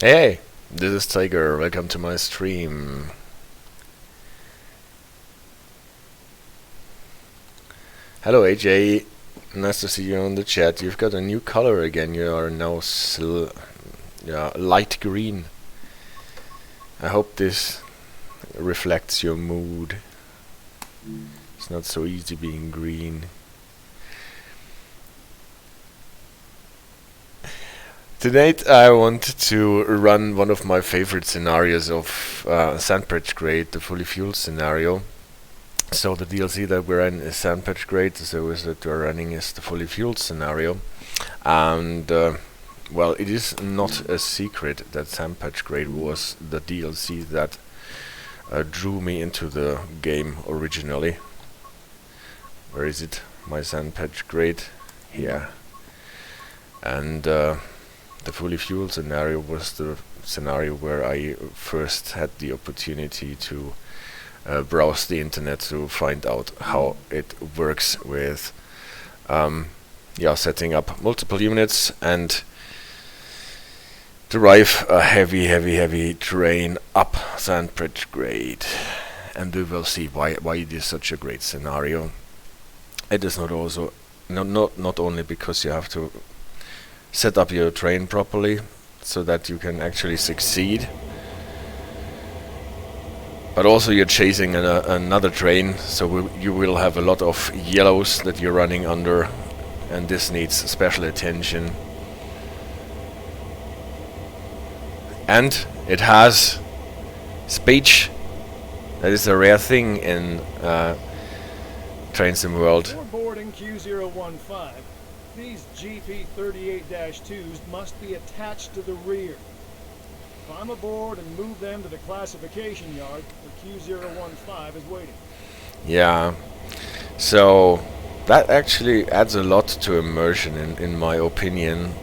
Hey, this is Tiger. Welcome to my stream. Hello, AJ. Nice to see you on the chat. You've got a new color again. You are now light green. I hope this reflects your mood. It's not so easy being green. Tonight I want to run one of my favorite scenarios of Sandpatch Grade, the fully fueled scenario. So the DLC that we're in is Sandpatch Grade, the service that we're running is the fully fueled scenario. And well, it is not a secret that Sandpatch Grade was the DLC that drew me into the game originally. Where is it? My Sandpatch Grade? Here. And the fully fueled scenario was the scenario where I first had the opportunity to browse the internet to find out how it works with setting up multiple units and drive a heavy train up Sandpatch Grade. And we will see why it is such a great scenario. It is not only because you have to set up your train properly so that you can actually succeed, but also you're chasing another train, so you will have a lot of yellows that you're running under, and this needs special attention. And it has speech. That is a rare thing in Train Sim World. Before boarding Q015, these GP38-2s must be attached to the rear. Climb aboard and move them to the classification yard where Q015 is waiting. Yeah, so that actually adds a lot to immersion in my opinion.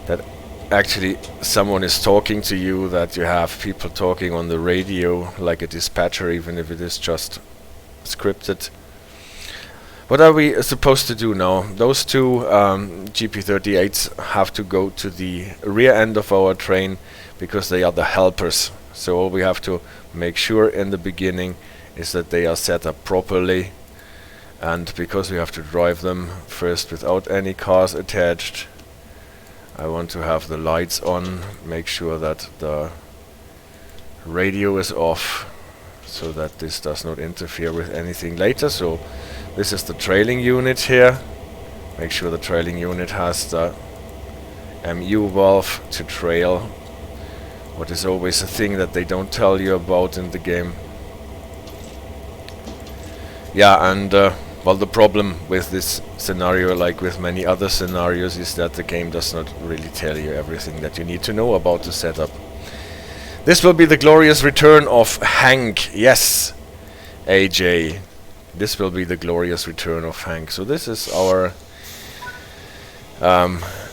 That actually someone is talking to you, that you have people talking on the radio like a dispatcher, even if it is just scripted. What are we supposed to do now? Those two GP38s have to go to the rear end of our train because they are the helpers. So all we have to make sure in the beginning is that they are set up properly, and because we have to drive them first without any cars attached, I want to have the lights on, make sure that the radio is off so that this does not interfere with anything later. So this is the trailing unit here. Make sure the trailing unit has the MU valve to trail, what is always a thing that they don't tell you about in the game. Yeah, and well, the problem with this scenario, like with many other scenarios, is that the game does not really tell you everything that you need to know about the setup. This will be the glorious return of Hank. Yes, AJ. This will be the glorious return of Hank. So this is our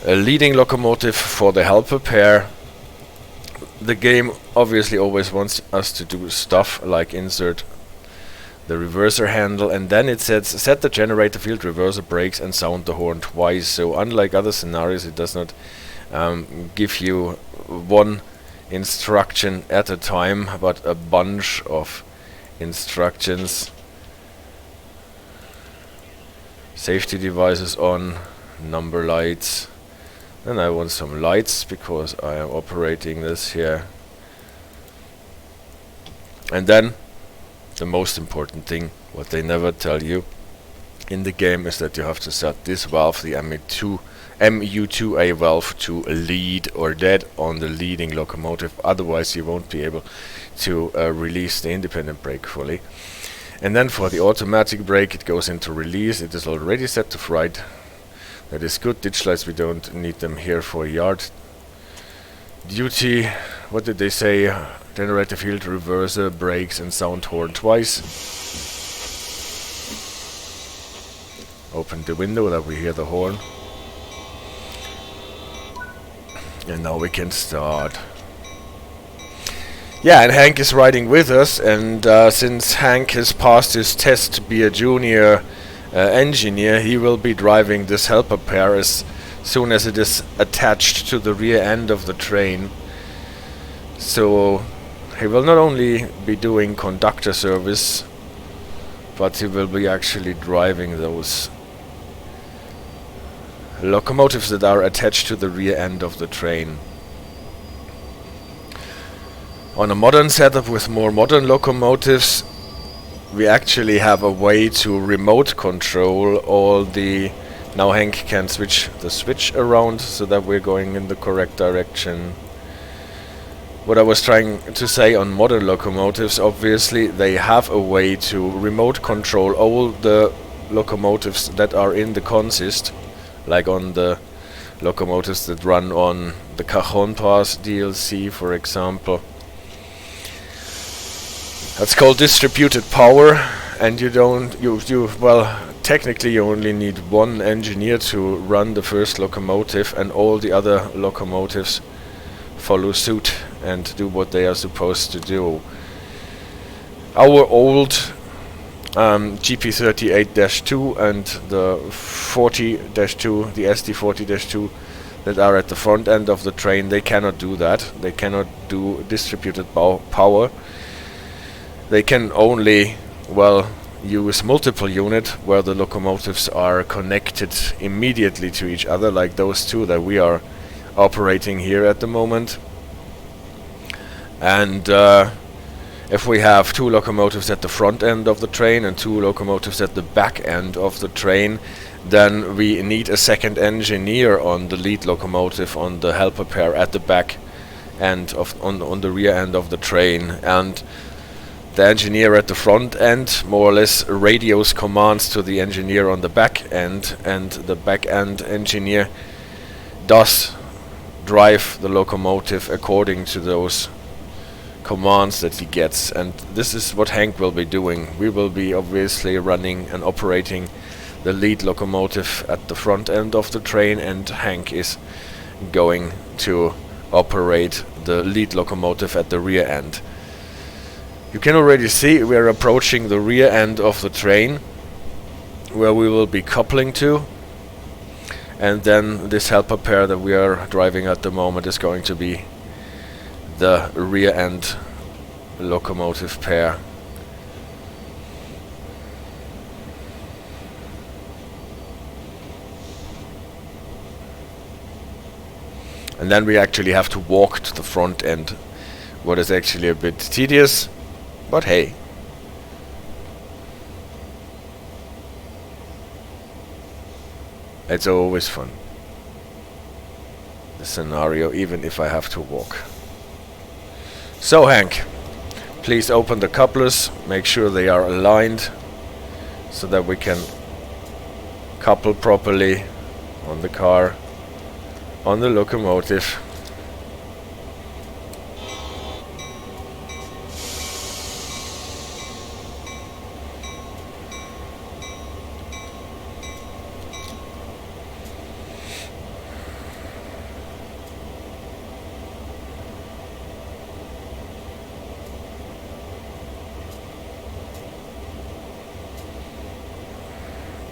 leading locomotive for the helper pair. The game obviously always wants us to do stuff like insert the reverser handle, and then it says set the generator field, reverser brakes, and sound the horn twice. So unlike other scenarios, it does not give you one instruction at a time, but a bunch of instructions. Safety devices on, number lights. Then I want some lights because I am operating this here. And then the most important thing, what they never tell you in the game, is that you have to set this valve, the MU2A valve, to lead or dead on the leading locomotive. Otherwise you won't be able to release the independent brake fully. And then for the automatic brake, it goes into release. It is already set to fright. That is good. Ditch lights, we don't need them here for yard duty. What did they say? Generator field, reverser, brakes, and sound horn twice. Open the window that we hear the horn. And now we can start. Yeah, and Hank is riding with us, and since Hank has passed his test to be a junior engineer, he will be driving this helper pair as soon as it is attached to the rear end of the train. So he will not only be doing conductor service, but he will be actually driving those locomotives that are attached to the rear end of the train. On a modern setup with more modern locomotives, we actually have a way to remote control all the... Now Hank can switch the switch around so that we're going in the correct direction. What I was trying to say on modern locomotives, obviously they have a way to remote control all the locomotives that are in the consist, like on the locomotives that run on the Cajon Pass DLC, for example. That's called distributed power, and well, technically you only need one engineer to run the first locomotive, and all the other locomotives follow suit and do what they are supposed to do. Our old GP38-2 and the 40-2, the SD40-2 that are at the front end of the train, they cannot do that. They cannot do distributed power. They can only, well, use multiple unit where the locomotives are connected immediately to each other, like those two that we are operating here at the moment. And if we have two locomotives at the front end of the train and two locomotives at the back end of the train, then we need a second engineer on the lead locomotive on the helper pair at the back end of on the rear end of the train. And the engineer at the front end more or less radios commands to the engineer on the back end, and the back end engineer does drive the locomotive according to those commands that he gets. And this is what Hank will be doing. We will be obviously running and operating the lead locomotive at the front end of the train, and Hank is going to operate the lead locomotive at the rear end. You can already see we are approaching the rear end of the train, where we will be coupling to, and then this helper pair that we are driving at the moment is going to be the rear end locomotive pair. And then we actually have to walk to the front end, what is actually a bit tedious. But hey, it's always fun, the scenario, even if I have to walk. So Hank, please open the couplers, make sure they are aligned so that we can couple properly on the car, on the locomotive.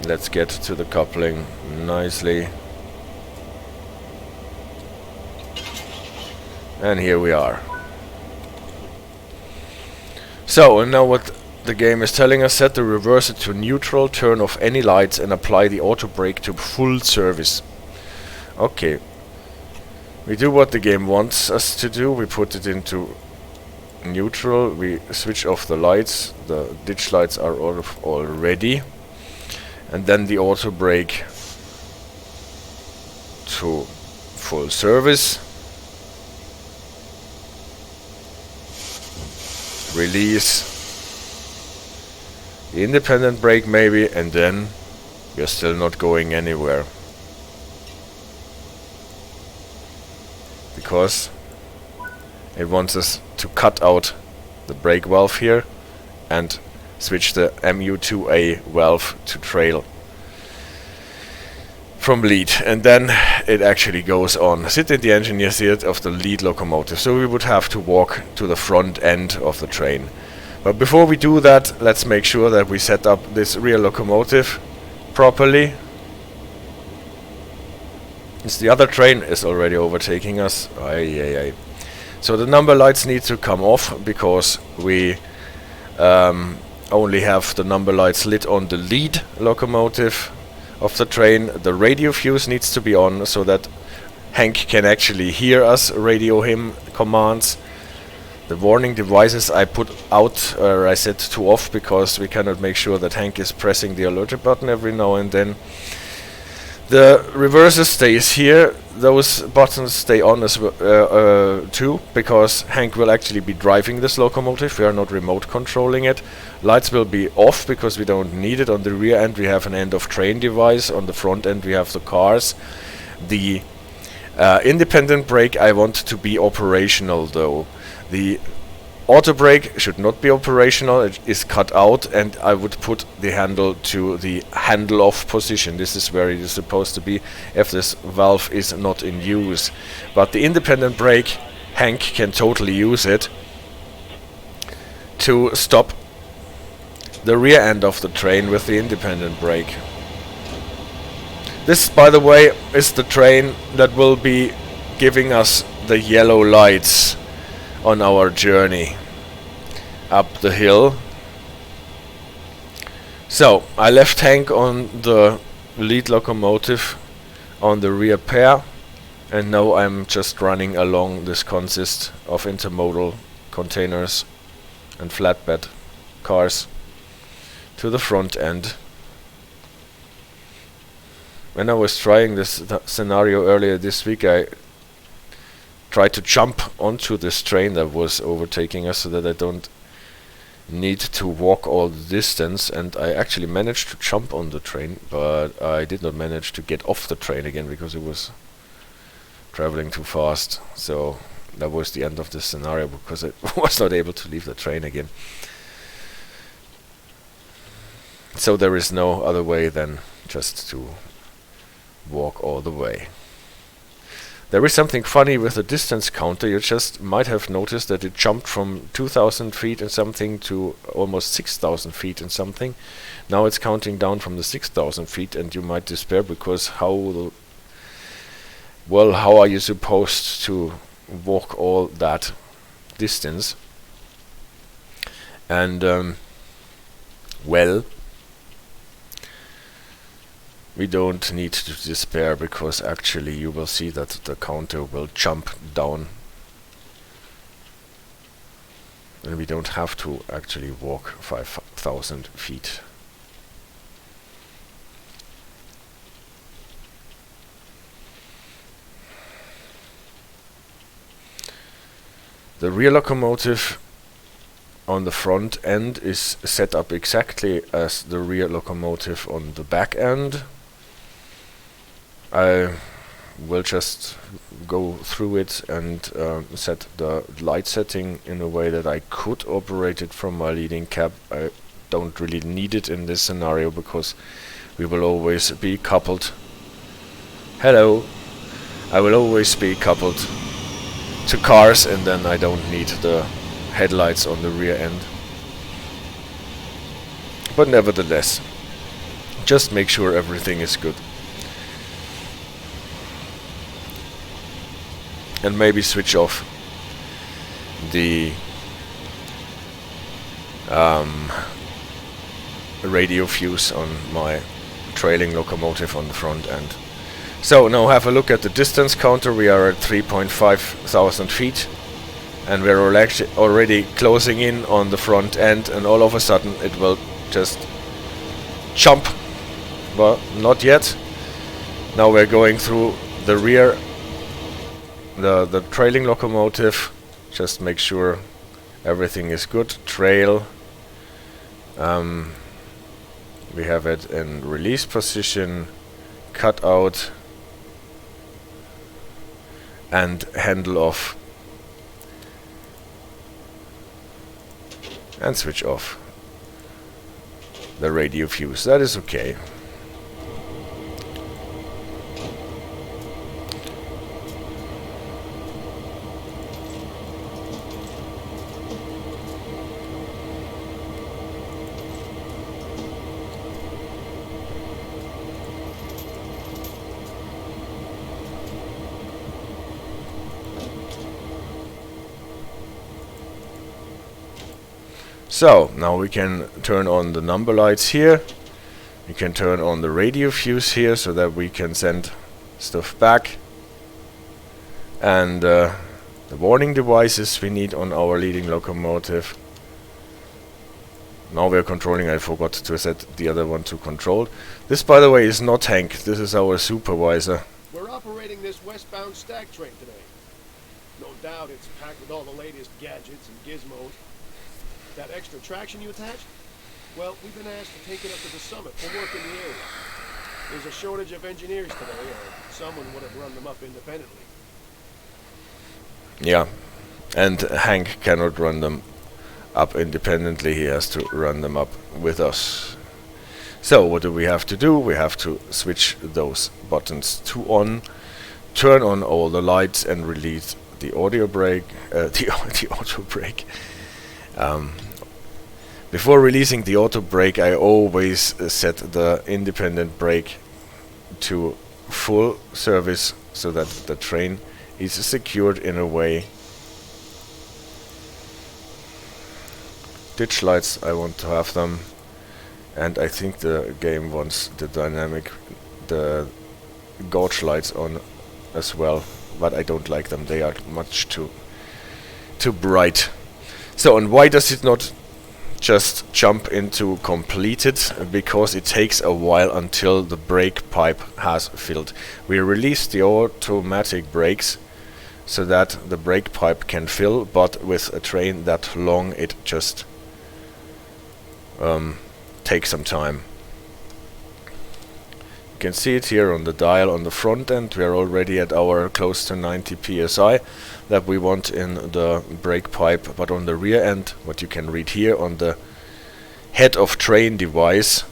Let's get to the coupling nicely. And here we are. So, and now what the game is telling us: set the reverser to neutral, turn off any lights, and apply the auto brake to full service. Okay. We do what the game wants us to do. We put it into neutral. We switch off the lights. The ditch lights are off already. And then the auto brake to full service. Release the independent brake maybe, and then we're still not going anywhere, because it wants us to cut out the brake valve here and switch the MU2A valve to trail from lead, and then it actually goes on. Sit in the engineer seat of the lead locomotive. So we would have to walk to the front end of the train. But before we do that, let's make sure that we set up this rear locomotive properly. Since the other train is already overtaking us. Aye. So the number lights need to come off because we only have the number lights lit on the lead locomotive of the train. The radio fuse needs to be on so that Hank can actually hear us radio him commands. The warning devices I put out, I set to off because we cannot make sure that Hank is pressing the alert button every now and then. The reverser stays here. Those buttons stay on as too, because Hank will actually be driving this locomotive. We are not remote controlling it. Lights will be off because we don't need it. On the rear end we have an end of train device. On the front end we have the cars. The independent brake I want to be operational though. The auto brake should not be operational, it is cut out, and I would put the handle to the handle off position. This is where it is supposed to be if this valve is not in use. But the independent brake, Hank can totally use it to stop the rear end of the train with the independent brake. This, by the way, is the train that will be giving us the yellow lights on our journey up the hill. So I left Hank on the lead locomotive on the rear pair, and now I'm just running along. This consists of intermodal containers and flatbed cars to the front end. When I was trying this scenario earlier this week, I tried to jump onto this train that was overtaking us so that I don't need to walk all the distance, and I actually managed to jump on the train, but I did not manage to get off the train again because it was traveling too fast. So that was the end of this scenario because I was not able to leave the train again. So there is no other way than just to walk all the way. There is something funny with the distance counter. You just might have noticed that it jumped from 2,000 feet and something to almost 6,000 feet and something. Now it's counting down from the 6,000 feet, and you might despair because how are you supposed to walk all that distance? And well, we don't need to despair because actually you will see that the counter will jump down and we don't have to actually walk 5,000 feet. The rear locomotive on the front end is set up exactly as the rear locomotive on the back end. I will just go through it and set the light setting in a way that I could operate it from my leading cab. I don't really need it in this scenario because we will always be coupled. Hello! I will always be coupled to cars, and then I don't need the headlights on the rear end. But nevertheless, just make sure everything is good. And maybe switch off the radio fuse on my trailing locomotive on the front end. So now have a look at the distance counter. We are at 3,500 feet and we're already closing in on the front end, and all of a sudden it will just jump. Well, not yet. Now we're going through the rear, the trailing locomotive. Just make sure everything is good. Trail. We have it in release position, cut out, and handle off. And switch off the radio fuse. That is okay. So now we can turn on the number lights here. We can turn on the radio fuse here so that we can send stuff back. And the warning devices we need on our leading locomotive. Now we are controlling. I forgot to set the other one to control. This, by the way, is not Hank. This is our supervisor. We're operating this westbound stack train today. No doubt it's packed with all the latest gadgets and gizmos. That extra traction you attached? Well, we've been asked to take it up to the summit for work in the area. There's a shortage of engineers today, or someone would have run them up independently. Yeah, and Hank cannot run them up independently. He has to run them up with us. So what do we have to do? We have to switch those buttons to on, turn on all the lights, and release the audio brake, the auto brake. Before releasing the auto brake, I always set the independent brake to full service so that the train is secured in a way. Ditch lights, I want to have them, and I think the game wants the gauge lights on as well, but I don't like them. They are much too bright. So, and why does it not just jump into completed? Because it takes a while until the brake pipe has filled. We release the automatic brakes so that the brake pipe can fill, but with a train that long it just takes some time. You can see it here on the dial on the front end. We are already at our close to 90 psi that we want in the brake pipe, but on the rear end, what you can read here on the head of train device,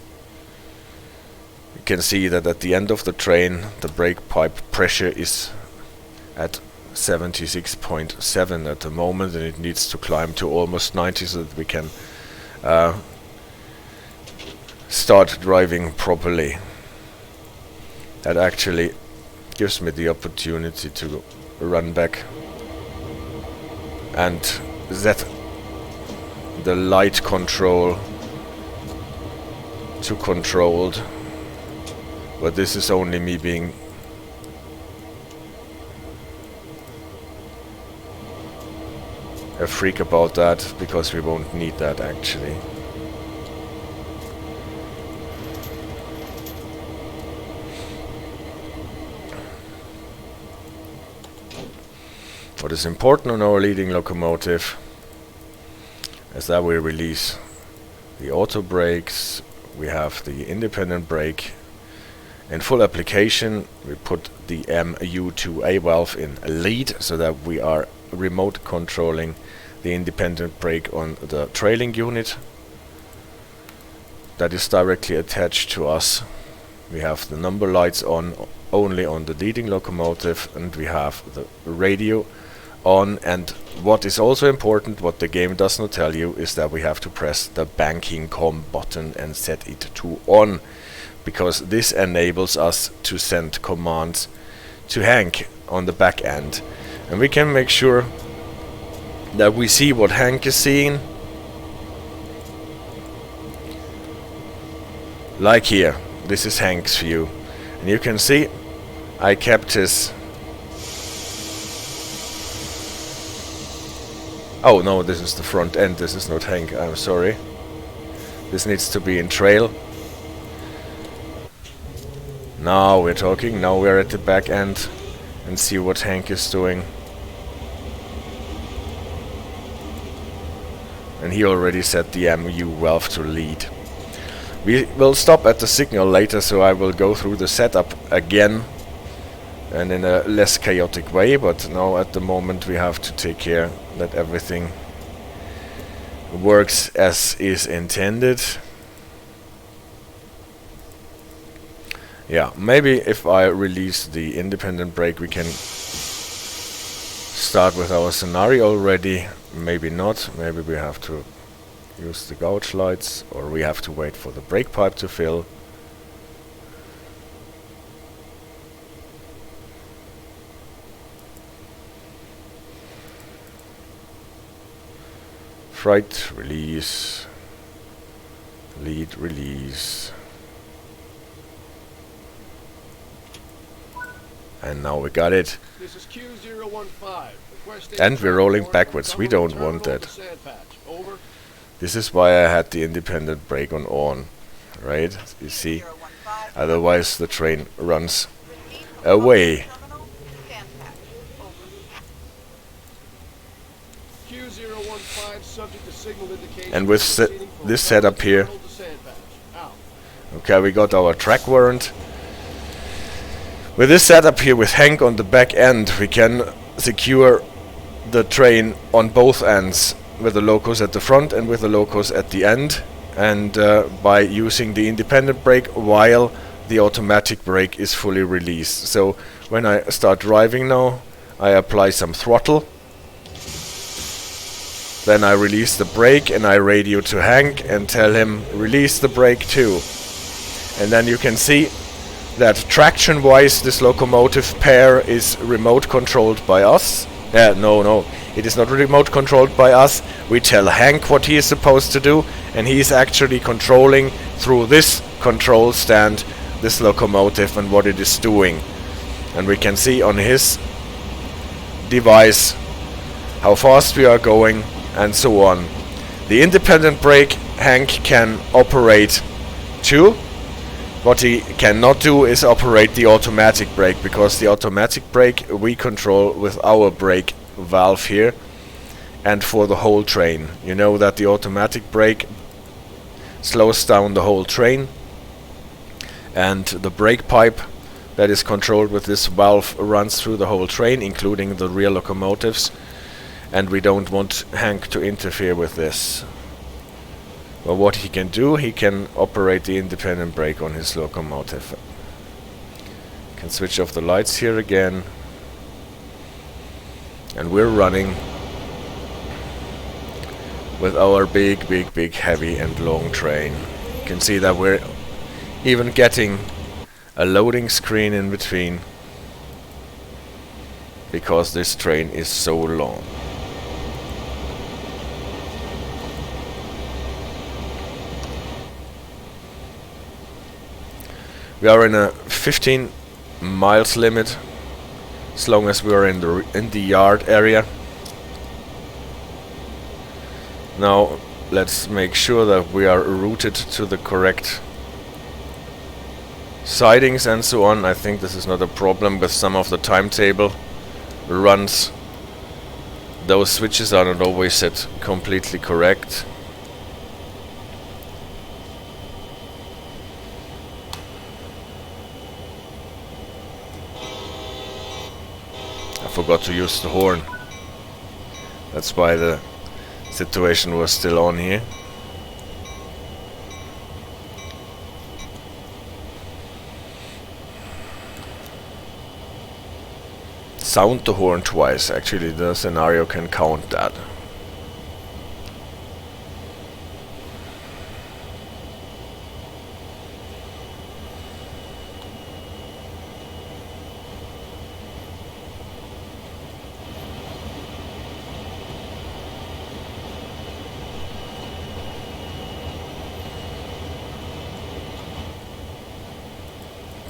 you can see that at the end of the train the brake pipe pressure is at 76.7 at the moment, and it needs to climb to almost 90 so that we can start driving properly. That actually gives me the opportunity to run back and set the light control to controlled, but this is only me being a freak about that, because we won't need that actually. What is important on our leading locomotive is that we release the auto brakes, we have the independent brake in full application, we put the MU2A valve in lead so that we are remote controlling the independent brake on the trailing unit that is directly attached to us. We have the number lights on only on the leading locomotive, and we have the radio on. And what is also important, what the game does not tell you, is that we have to press the banking COM button and set it to on, because this enables us to send commands to Hank on the back end, and we can make sure that we see what Hank is seeing. Like here, this is Hank's view, and you can see I kept his... Oh no, this is the front end, this is not Hank, I'm sorry. This needs to be in trail. Now we're talking, now we're at the back end and see what Hank is doing. And he already set the MU valve to lead. We will stop at the signal later, so I will go through the setup again and in a less chaotic way, but now at the moment we have to take care that everything works as is intended. Yeah, maybe if I release the independent brake we can start with our scenario already. Maybe not, maybe we have to use the gauge lights, or we have to wait for the brake pipe to fill. right, release, lead, release. And now we got it. This is Q015. And we're rolling backwards. We don't want that. This is why I had the independent brake on, right? You see? Otherwise the train runs away. And with this setup here, okay, we got our track warrant. With this setup here with Hank on the back end, we can secure the train on both ends, with the locos at the front and with the locos at the end, and by using the independent brake while the automatic brake is fully released. So when I start driving now, I apply some throttle, then I release the brake and I radio to Hank and tell him release the brake too. And then you can see that traction wise this locomotive pair is remote controlled by us. No, it is not remote controlled by us. We tell Hank what he is supposed to do, and he is actually controlling through this control stand this locomotive and what it is doing. And we can see on his device how fast we are going and so on. The independent brake Hank can operate too. What he cannot do is operate the automatic brake, because the automatic brake we control with our brake valve here, and for the whole train. You know that the automatic brake slows down the whole train, and the brake pipe that is controlled with this valve runs through the whole train, including the rear locomotives, and we don't want Hank to interfere with this. Well, what he can do, he can operate the independent brake on his locomotive. Can switch off the lights here again. And we're running with our big, heavy and long train. You can see that we're even getting a loading screen in between, because this train is so long. We are in a 15 miles limit, as long as we are in the yard area. Now let's make sure that we are routed to the correct sidings and so on. I think this is not a problem with some of the timetable runs. Those switches are not always set completely correct. I forgot to use the horn. That's why the situation was still on here. Sound the horn twice. Actually, the scenario can count that.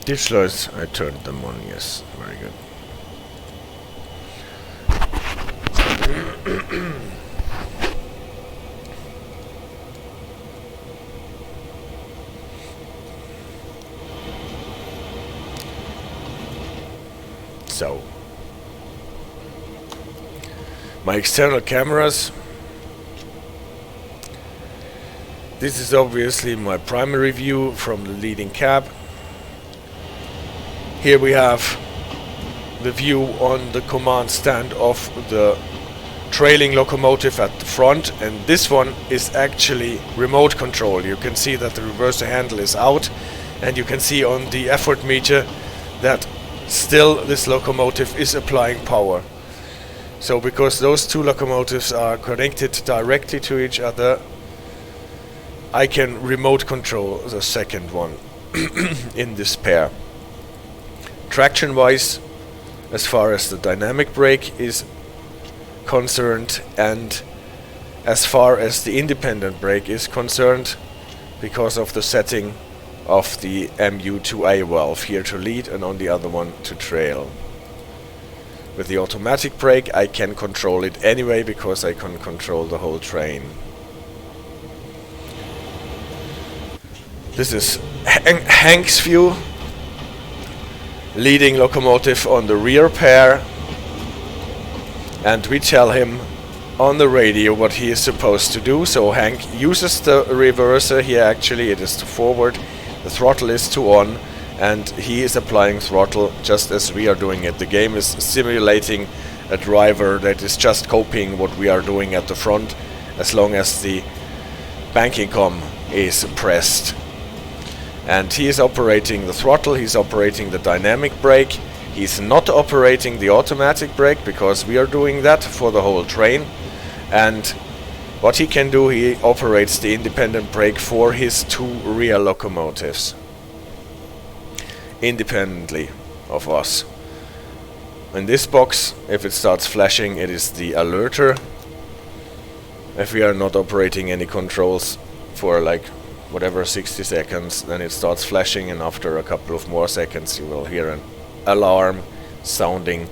Ditch lights, I turned them on, yes, very good. So, my external cameras. This is obviously my primary view from the leading cab. Here we have the view on the command stand of the trailing locomotive at the front, and this one is actually remote control. You can see that the reverser handle is out, and you can see on the effort meter that still this locomotive is applying power. So because those two locomotives are connected directly to each other, I can remote control the second one in this pair. Traction wise, as far as the dynamic brake is concerned, and as far as the independent brake is concerned, because of the setting of the MU2A valve, here to lead and on the other one to trail. With the automatic brake I can control it anyway, because I can control the whole train. This is Hank's view, leading locomotive on the rear pair, and we tell him on the radio what he is supposed to do. So Hank uses the reverser here, actually it is to forward, the throttle is to on, and he is applying throttle just as we are doing it. The game is simulating a driver that is just copying what we are doing at the front, as long as the banking com is pressed. And he is operating the throttle, he's operating the dynamic brake, he's not operating the automatic brake because we are doing that for the whole train. And what he can do, he operates the independent brake for his two rear locomotives, independently of us. In this box, if it starts flashing, it is the alerter. If we are not operating any controls for like whatever 60 seconds, then it starts flashing, and after a couple of more seconds you will hear an alarm sounding,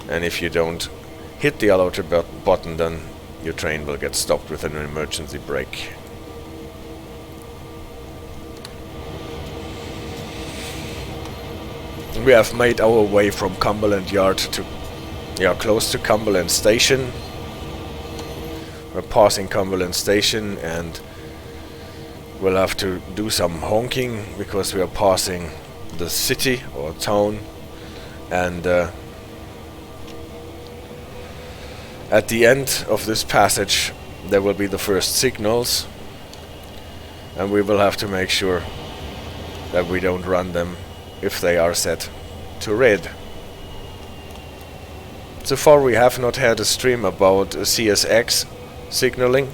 and if you don't hit the alerter button, then your train will get stopped with an emergency brake. We have made our way from Cumberland Yard to close to Cumberland Station. We're passing Cumberland Station and we'll have to do some honking because we are passing the city or town, and at the end of this passage there will be the first signals, and we will have to make sure that we don't run them if they are set to red. So far we have not had a stream about CSX signaling.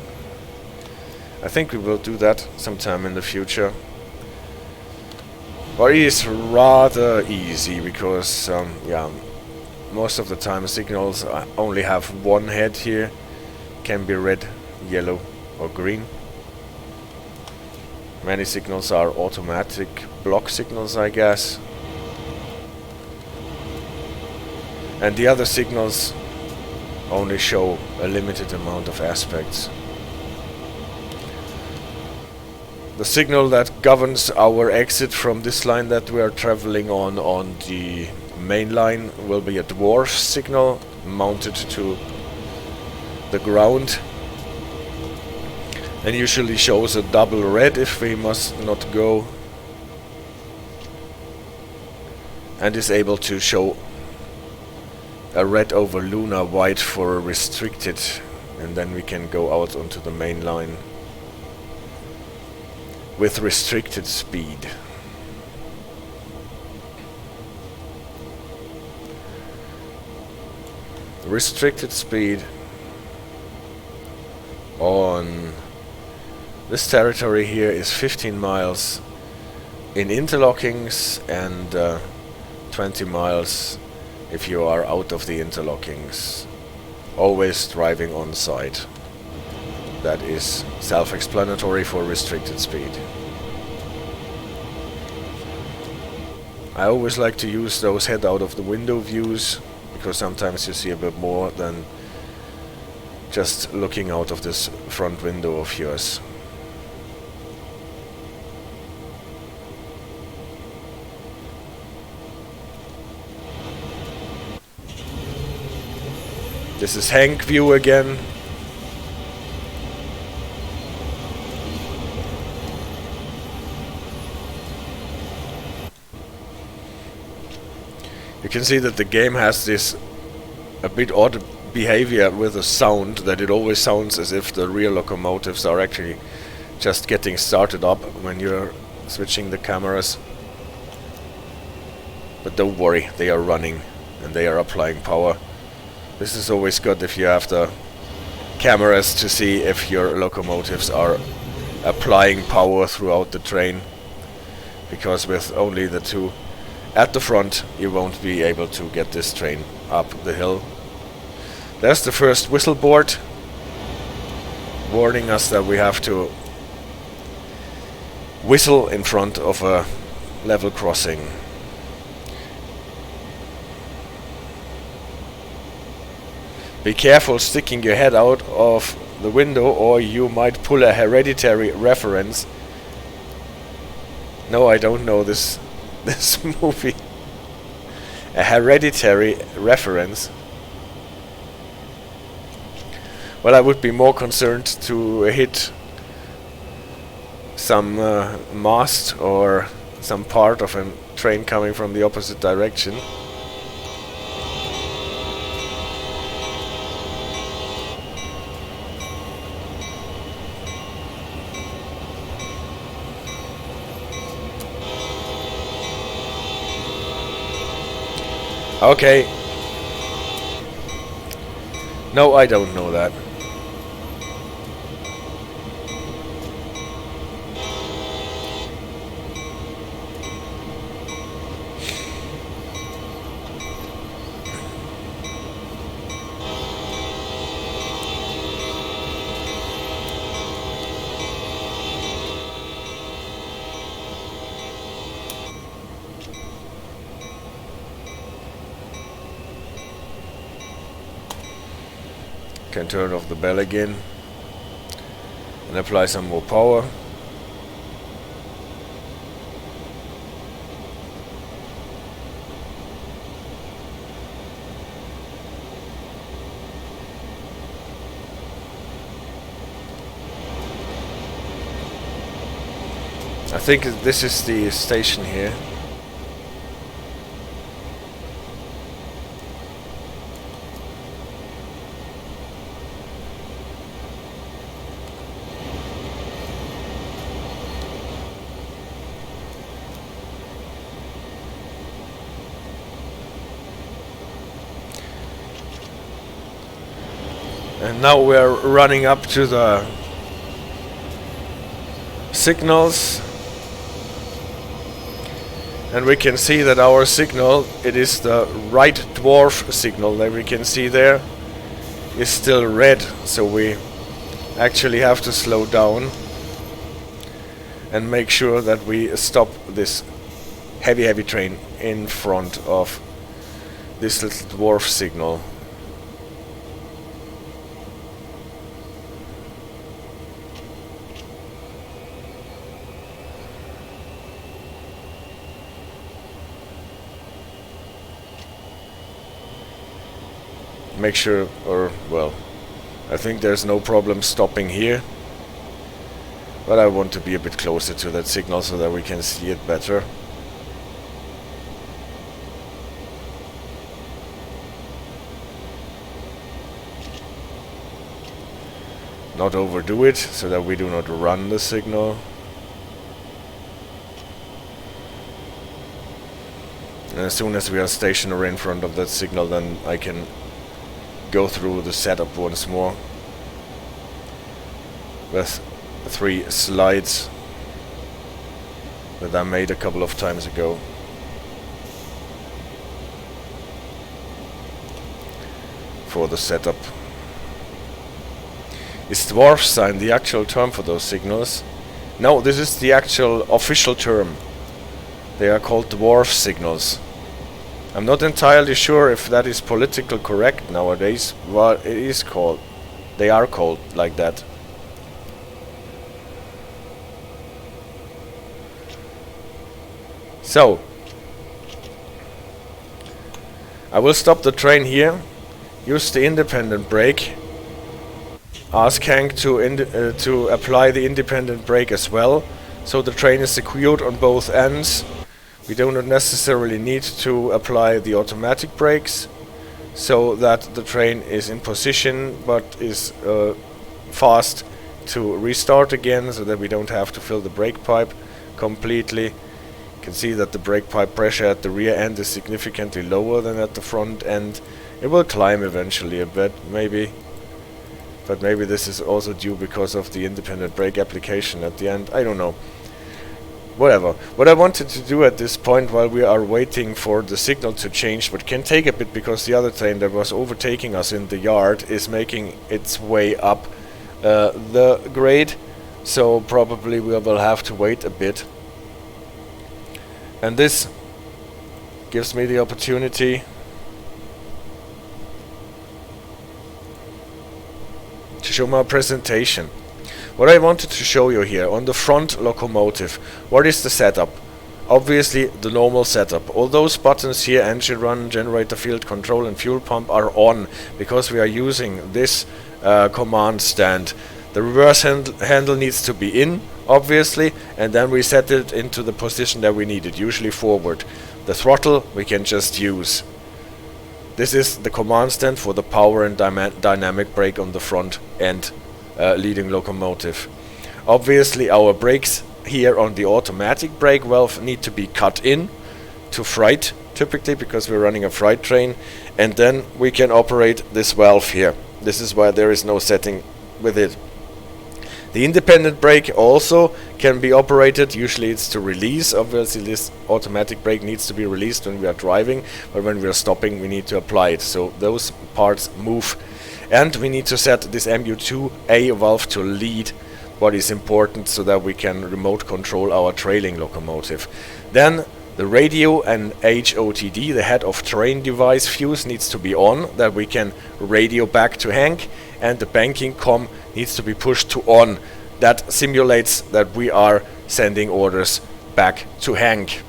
I think we will do that sometime in the future. But it is rather easy because most of the time signals only have one head here. Can be red, yellow or green. Many signals are automatic block signals, I guess. And the other signals only show a limited amount of aspects. The signal that governs our exit from this line that we are traveling on the main line will be a dwarf signal mounted to the ground, and usually shows a double red if we must not go, and is able to show a red over lunar, white for restricted, and then we can go out onto the main line with restricted speed. Restricted speed on this territory here is 15 miles in interlockings and 20 miles if you are out of the interlockings. Always driving on site. That is self-explanatory for restricted speed. I always like to use those head out of the window views, because sometimes you see a bit more than just looking out of this front window of yours. This is Hank view again. You can see that the game has this a bit odd behavior with the sound, that it always sounds as if the rear locomotives are actually just getting started up when you're switching the cameras. But don't worry, they are running and they are applying power. This is always good if you have the cameras to see if your locomotives are applying power throughout the train, because with only the two at the front you won't be able to get this train up the hill. There's the first whistle board. warning us that we have to whistle in front of a level crossing. Be careful sticking your head out of the window, or you might pull a hereditary reference. No, I don't know this movie. A hereditary reference. Well, I would be more concerned to hit some mast or some part of a train coming from the opposite direction. Okay. No, I don't know that. Can turn off the bell again and apply some more power. I think this is the station here. And now we're running up to the signals, and we can see that our signal, it is the right dwarf signal that we can see there, is still red, so we actually have to slow down and make sure that we stop this heavy train in front of this little dwarf signal. Make sure, or well, I think there's no problem stopping here, but I want to be a bit closer to that signal so that we can see it better. Not overdo it so that we do not run the signal. And as soon as we are stationary in front of that signal, then I can go through the setup once more with 3 slides that I made a couple of times ago. For the setup. Is dwarf sign the actual term for those signals? No, this is the actual official term. They are called dwarf signals. I'm not entirely sure if that is politically correct nowadays, but it is called. They are called like that. So, I will stop the train here, use the independent brake, ask Hank to apply the independent brake as well, so the train is secured on both ends. We do not necessarily need to apply the automatic brakes, so that the train is in position but is fast to restart again, so that we don't have to fill the brake pipe completely. You can see that the brake pipe pressure at the rear end is significantly lower than at the front end. It will climb eventually a bit, maybe, but maybe this is also due because of the independent brake application at the end. I don't know. Whatever. What I wanted to do at this point, while we are waiting for the signal to change, but can take a bit because the other train that was overtaking us in the yard is making its way up the grade, so probably we will have to wait a bit. And this gives me the opportunity to show my presentation. What I wanted to show you here on the front locomotive, what is the setup? Obviously the normal setup. All those buttons here, engine run, generator field control and fuel pump, are on because we are using this command stand. The reverse handle needs to be in, obviously, and then we set it into the position that we need it, usually forward. The throttle we can just use. This is the command stand for the power and dynamic brake on the front end leading locomotive. Obviously our brakes here on the automatic brake valve need to be cut in to freight, typically, because we're running a freight train, and then we can operate this valve here. This is why there is no setting with it. The independent brake also can be operated. Usually it's to release. Obviously this automatic brake needs to be released when we are driving, but when we are stopping we need to apply it. So those parts move. And we need to set this MU2A valve to lead, what is important, so that we can remote control our trailing locomotive. Then the radio and HOTD, the head of train device fuse, needs to be on, that we can radio back to Hank, and the banking com needs to be pushed to on. That simulates that we are sending orders back to Hank.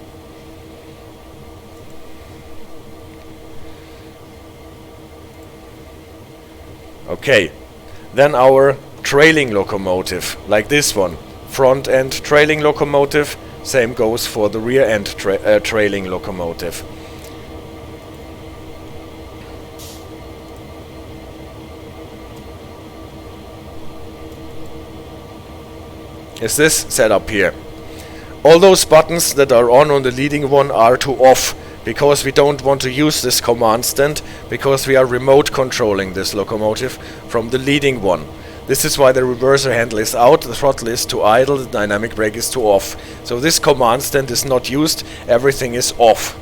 Okay, then our trailing locomotive, like this one, front end trailing locomotive. Same goes for the rear end trailing locomotive. Is this setup here. All those buttons that are on the leading one are to off, because we don't want to use this command stand, because we are remote controlling this locomotive from the leading one. This is why the reverser handle is out, the throttle is to idle, the dynamic brake is to off. So this command stand is not used, everything is off.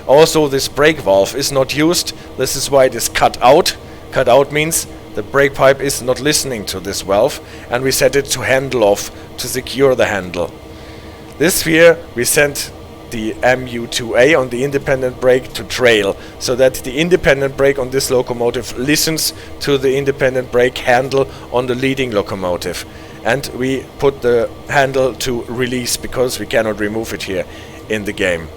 Also this brake valve is not used, this is why it is cut out. Cut out means the brake pipe is not listening to this valve, and we set it to handle off to secure the handle. This here we sent the MU2A on the independent brake to trail, so that the independent brake on this locomotive listens to the independent brake handle on the leading locomotive. And we put the handle to release because we cannot remove it here in the game.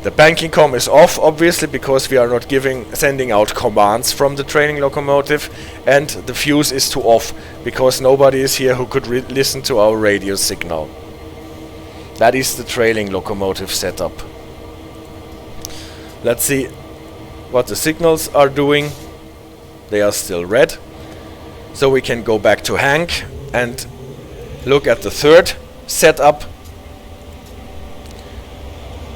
The banking com is off, obviously, because we are not sending out commands from the trailing locomotive, and the fuse is to off because nobody is here who could listen to our radio signal. That is the trailing locomotive setup. Let's see what the signals are doing. They are still red. So we can go back to Hank and look at the third setup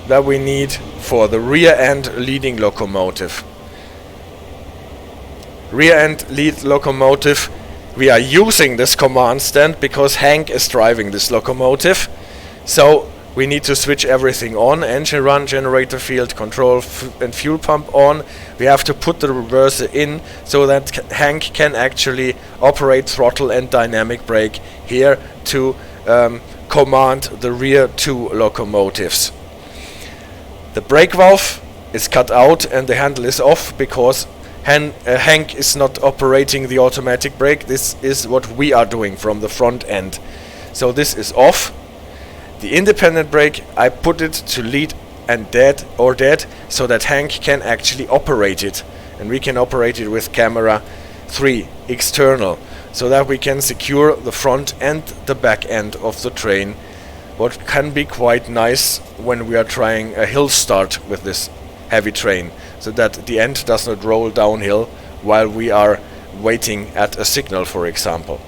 that we need for the rear end leading locomotive. Rear end lead locomotive, we are using this command stand because Hank is driving this locomotive. So we need to switch everything on, engine run, generator field control and fuel pump on. We have to put the reverser in so that Hank can actually operate throttle and dynamic brake here to command the rear two locomotives. The brake valve is cut out and the handle is off because Hank is not operating the automatic brake. This is what we are doing from the front end. So this is off. The independent brake, I put it to lead and dead so that Hank can actually operate it, and we can operate it with camera 3 external, so that we can secure the front and the back end of the train, what can be quite nice when we are trying a hill start with this heavy train, so that the end does not roll downhill while we are waiting at a signal, for example.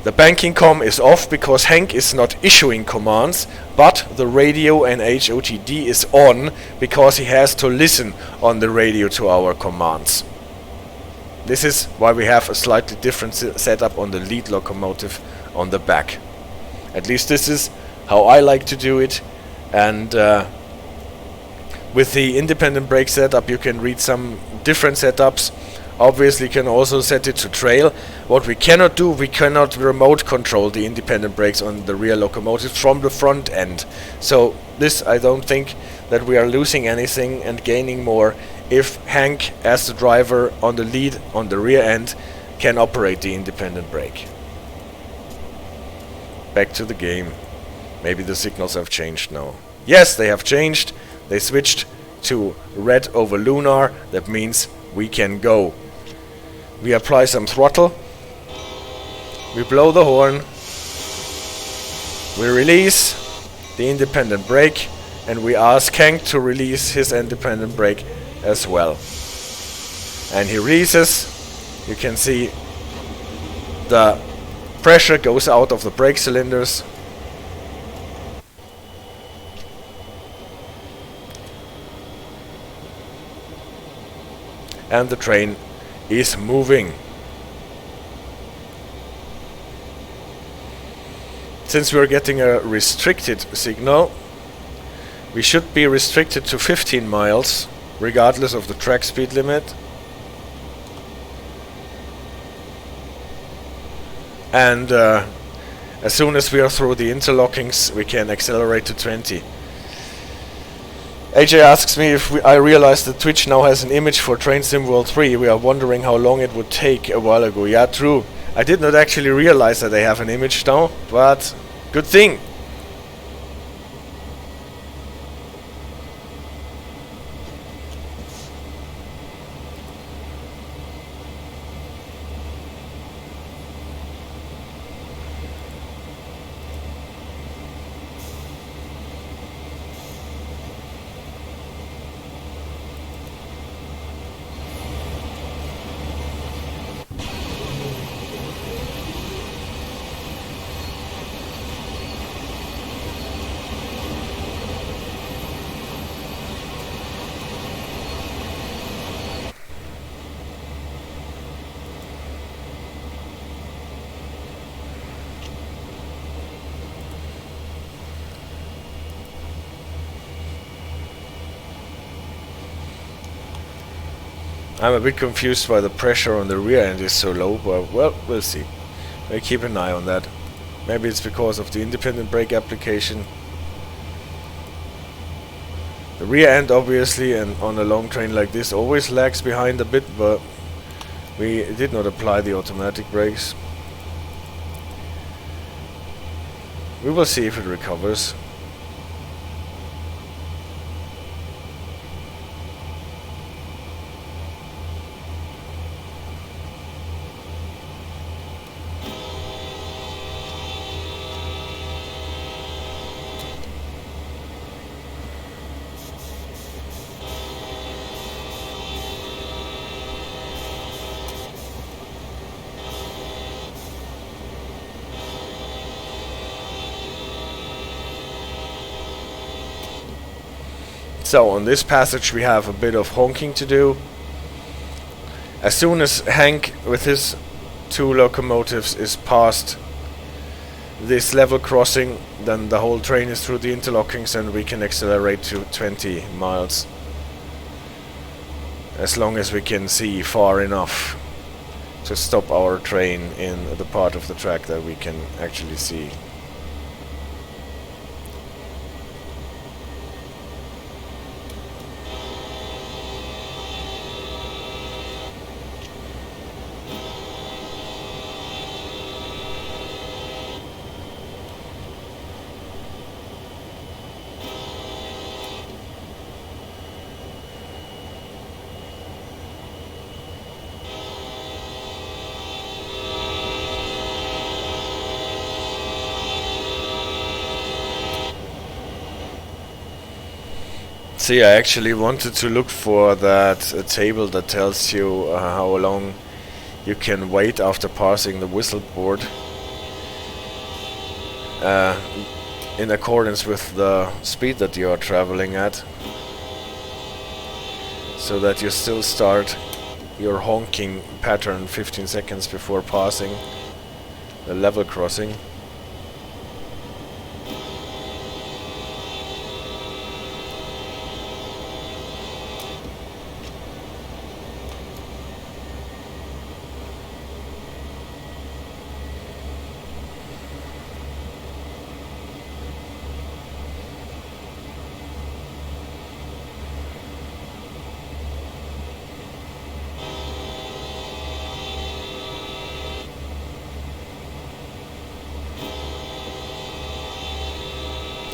The banking com is off because Hank is not issuing commands, but the radio and HOTD is on because he has to listen on the radio to our commands. This is why we have a slightly different setup on the lead locomotive on the back. At least this is how I like to do it, and with the independent brake setup you can read some different setups obviously can also set it to trail. What we cannot do, we cannot remote control the independent brakes on the rear locomotives from the front end. So this, I don't think that we are losing anything and gaining more if Hank, as the driver on the lead on the rear end, can operate the independent brake. Back to the game. Maybe the signals have changed now. Yes, they have changed. They switched to red over lunar. That means we can go. We apply some throttle. We blow the horn. We release the independent brake, and we ask Hank to release his independent brake as well. And he releases. You can see the pressure goes out of the brake cylinders. And the train is moving. Since we're getting a restricted signal, we should be restricted to 15 miles, regardless of the track speed limit. And as soon as we are through the interlockings, we can accelerate to 20. AJ asks me if I realized that Twitch now has an image for Train Sim World 3. We are wondering how long it would take a while ago. Yeah, true. I did not actually realize that they have an image now, but good thing. I'm a bit confused why the pressure on the rear end is so low, but well, we'll see. We'll keep an eye on that. Maybe it's because of the independent brake application. The rear end obviously, and on a long train like this, always lags behind a bit, but we did not apply the automatic brakes. We will see if it recovers. So on this passage we have a bit of honking to do. As soon as Hank with his two locomotives is past this level crossing, then the whole train is through the interlockings and we can accelerate to 20 miles. As long as we can see far enough to stop our train in the part of the track that we can actually see. See, I actually wanted to look for that table that tells you how long you can wait after passing the whistle board in accordance with the speed that you are traveling at, so that you still start your honking pattern 15 seconds before passing the level crossing.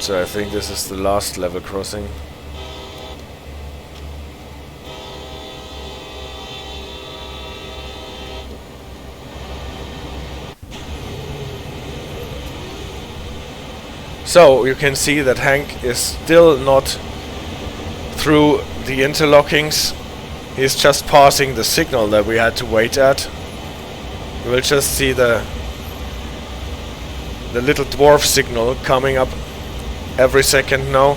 So I think this is the last level crossing. So you can see that Hank is still not through the interlockings. He's just passing the signal that we had to wait at. We'll just see the little dwarf signal coming up every second now.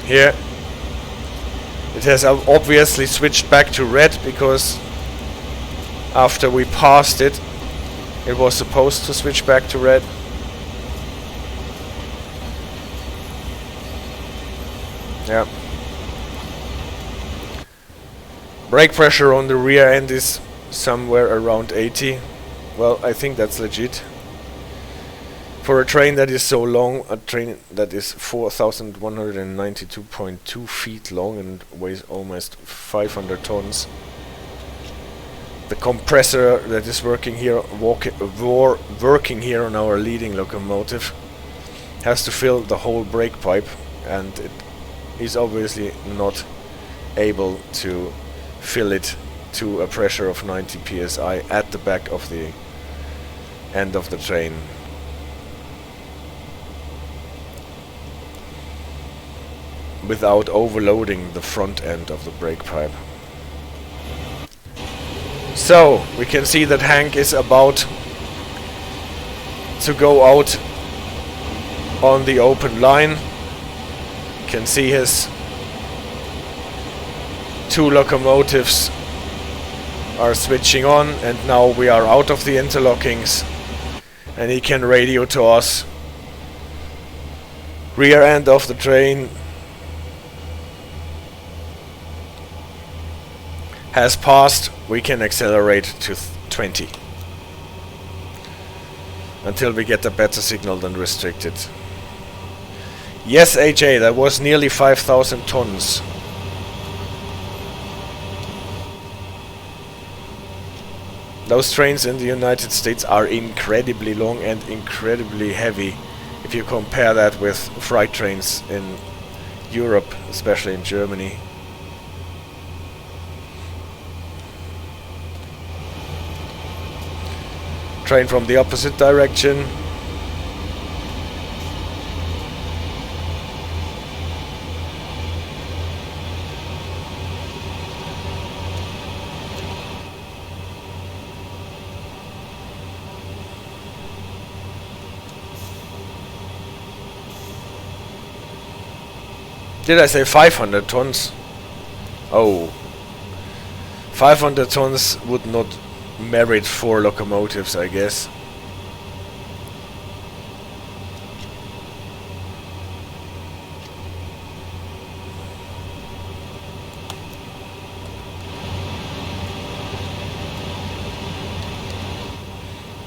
Here it has obviously switched back to red because after we passed it, it was supposed to switch back to red. Yeah. Brake pressure on the rear end is somewhere around 80. Well, I think that's legit. For a train that is so long, a train that is 4,192.2 feet long and weighs almost 500 tons. The compressor that is working here on our leading locomotive has to fill the whole brake pipe, and it is obviously not able to fill it to a pressure of 90 psi at the back of the end of the train. Without overloading the front end of the brake pipe. So we can see that Hank is about to go out on the open line. You can see his two locomotives are switching on, and now we are out of the interlockings and he can radio to us. Rear end of the train has passed. We can accelerate to 20 until we get a better signal than restricted. Yes, AJ, that was nearly 5,000 tons. Those trains in the United States are incredibly long and incredibly heavy if you compare that with freight trains in Europe, especially in Germany. Train from the opposite direction. Did I say 500 tons? Oh. 500 tons would not merit 4 locomotives, I guess.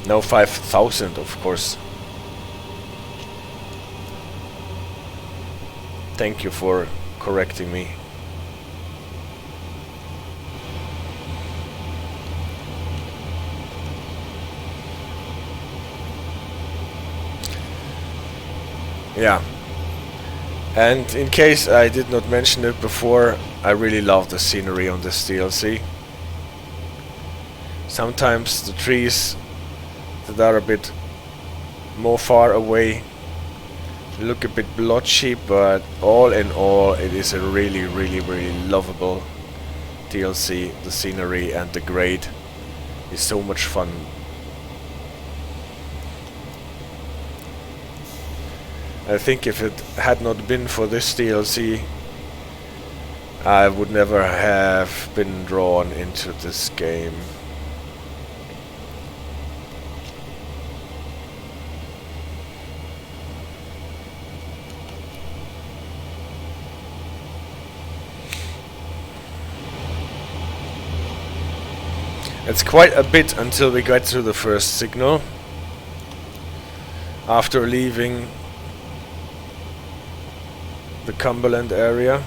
No, 5,000, of course. Thank you for correcting me. Yeah. And in case I did not mention it before, I really love the scenery on this DLC. Sometimes the trees that are a bit more far away look a bit blotchy, but all in all it is a really lovable DLC. The scenery and the grade is so much fun. I think if it had not been for this DLC, I would never have been drawn into this game. It's quite a bit until we get to the first signal. After leaving the Cumberland area.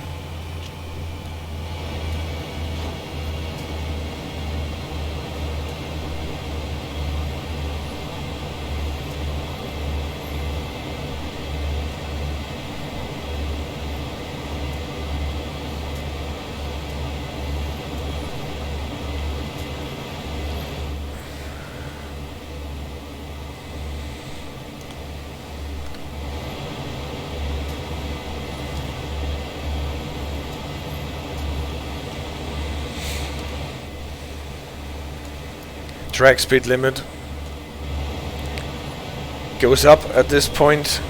track speed limit goes up at this point,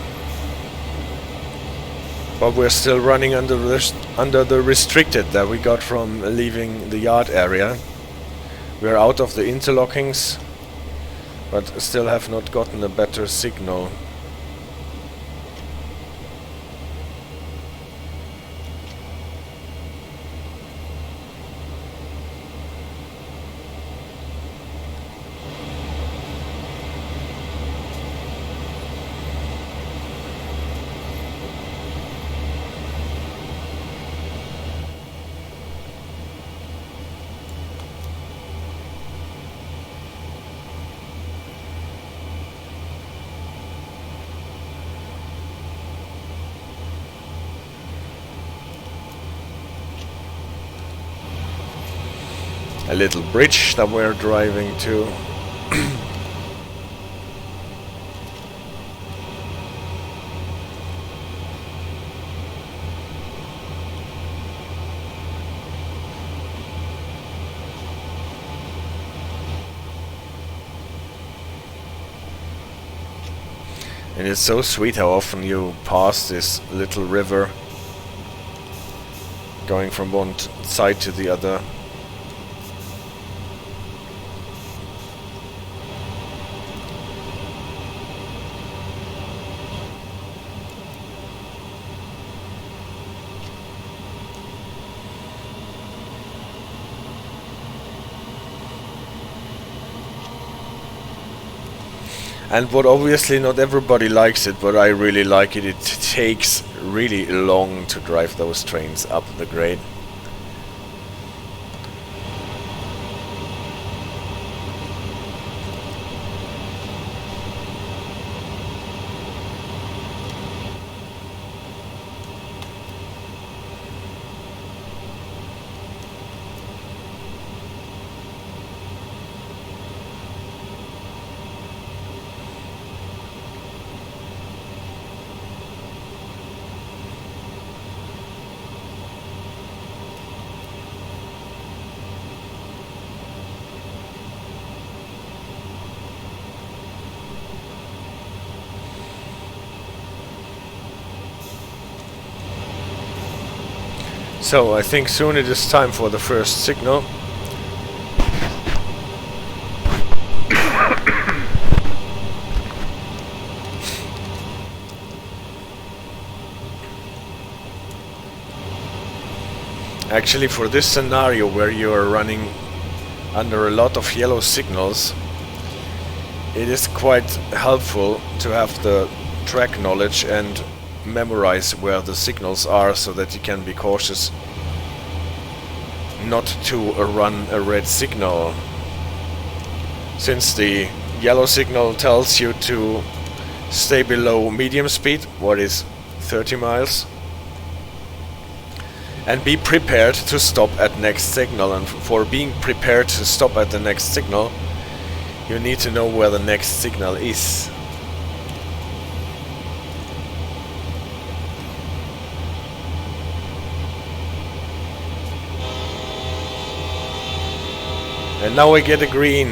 but we're still running under the restricted that we got from leaving the yard area. We're out of the interlockings, but still have not gotten a better signal. A little bridge that we're driving to. And it's so sweet how often you pass this little river going from one side to the other. And what obviously not everybody likes it, but I really like it, it takes really long to drive those trains up the grade. So I think soon it is time for the first signal. Actually, for this scenario where you are running under a lot of yellow signals, it is quite helpful to have the track knowledge and memorize where the signals are so that you can be cautious not to run a red signal. Since the yellow signal tells you to stay below medium speed, what is 30 miles, and be prepared to stop at next signal. And for being prepared to stop at the next signal, you need to know where the next signal is. And now we get a green.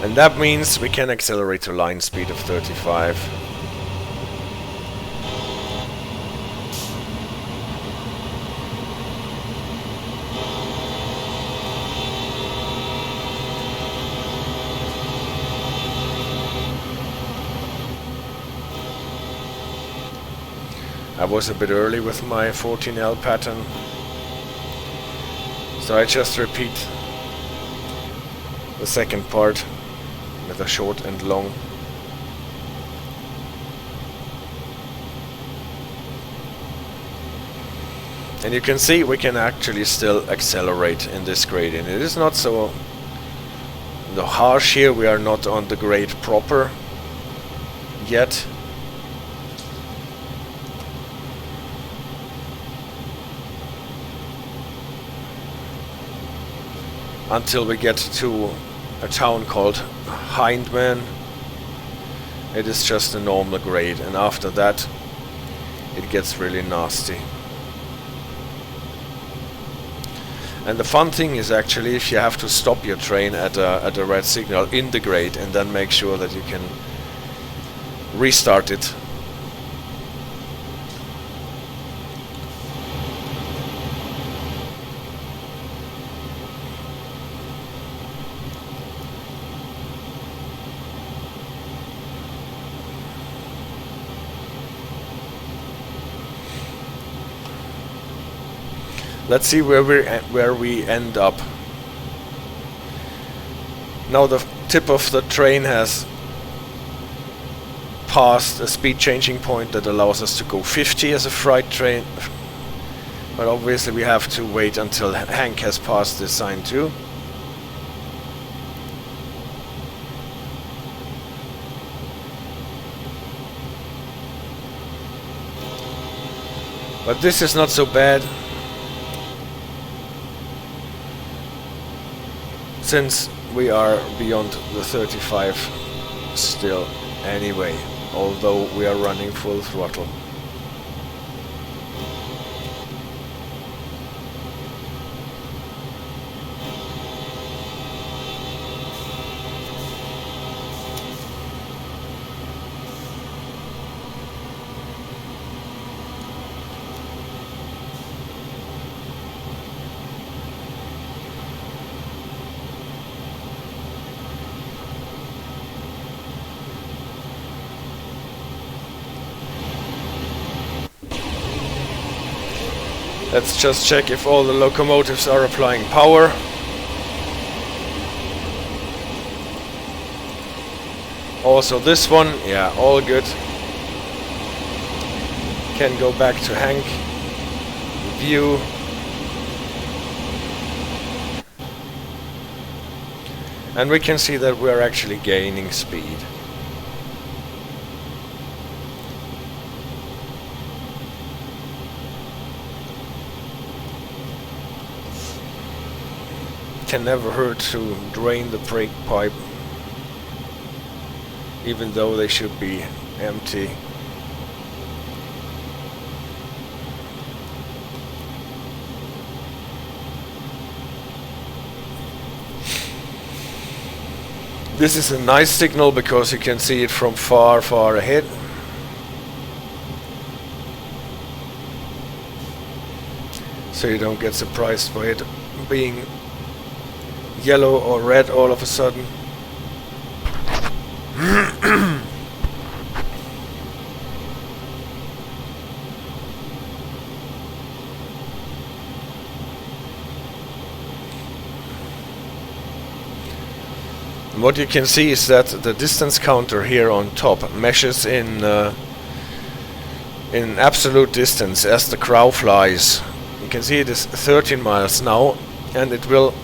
And that means we can accelerate to line speed of 35. I was a bit early with my 14L pattern, so I just repeat the second part with a short and long. And you can see we can actually still accelerate in this gradient. It is not so harsh here, we are not on the grade proper yet. Until we get to a town called Hyndman, It is just a normal grade, and after that it gets really nasty. And the fun thing is actually if you have to stop your train at a red signal in the grade, and then make sure that you can restart it. Let's see where we end up. Now the tip of the train has passed a speed changing point that allows us to go 50 as a freight train, but obviously we have to wait until Hank has passed this sign too. But this is not so bad, since we are beyond the 35 still anyway, although we are running full throttle. Let's just check if all the locomotives are applying power. Also this one, yeah, all good. Can go back to Hank. View. And we can see that we are actually gaining speed. Can never hurt to drain the brake pipe, even though they should be empty. This is a nice signal because you can see it from far, far ahead. So you don't get surprised by it being yellow or red all of a sudden. What you can see is that the distance counter here on top measures in absolute distance as the crow flies. You can see it is 13 miles now, and it will...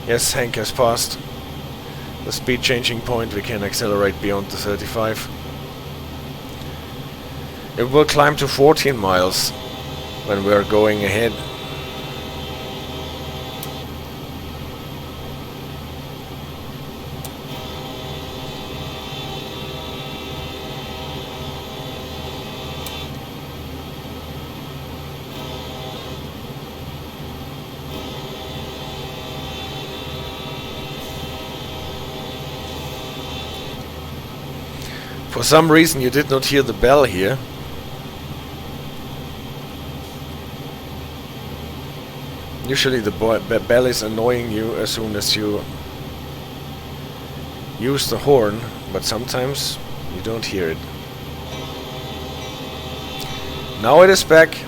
Yes, Hank has passed the speed changing point. We can accelerate beyond the 35. It will climb to 14 miles when we are going ahead. For some reason you did not hear the bell here. Usually the bell is annoying you as soon as you use the horn, but sometimes you don't hear it. Now it is back.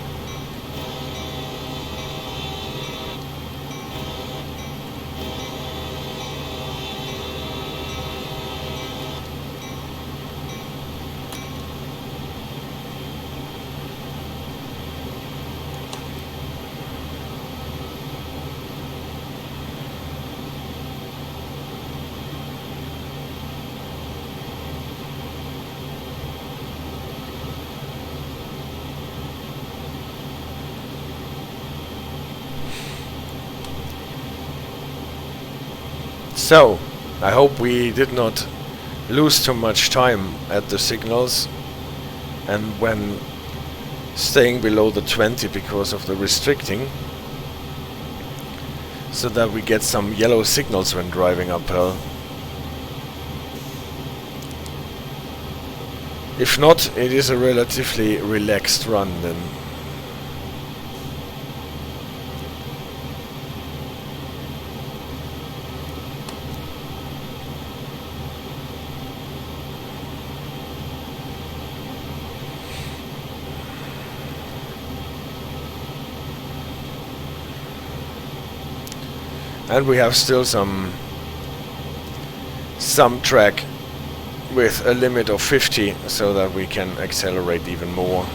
So, I hope we did not lose too much time at the signals, and when staying below the 20 because of the restricting, so that we get some yellow signals when driving uphill. If not, it is a relatively relaxed run then. And we have still some track with a limit of 50, so that we can accelerate even more.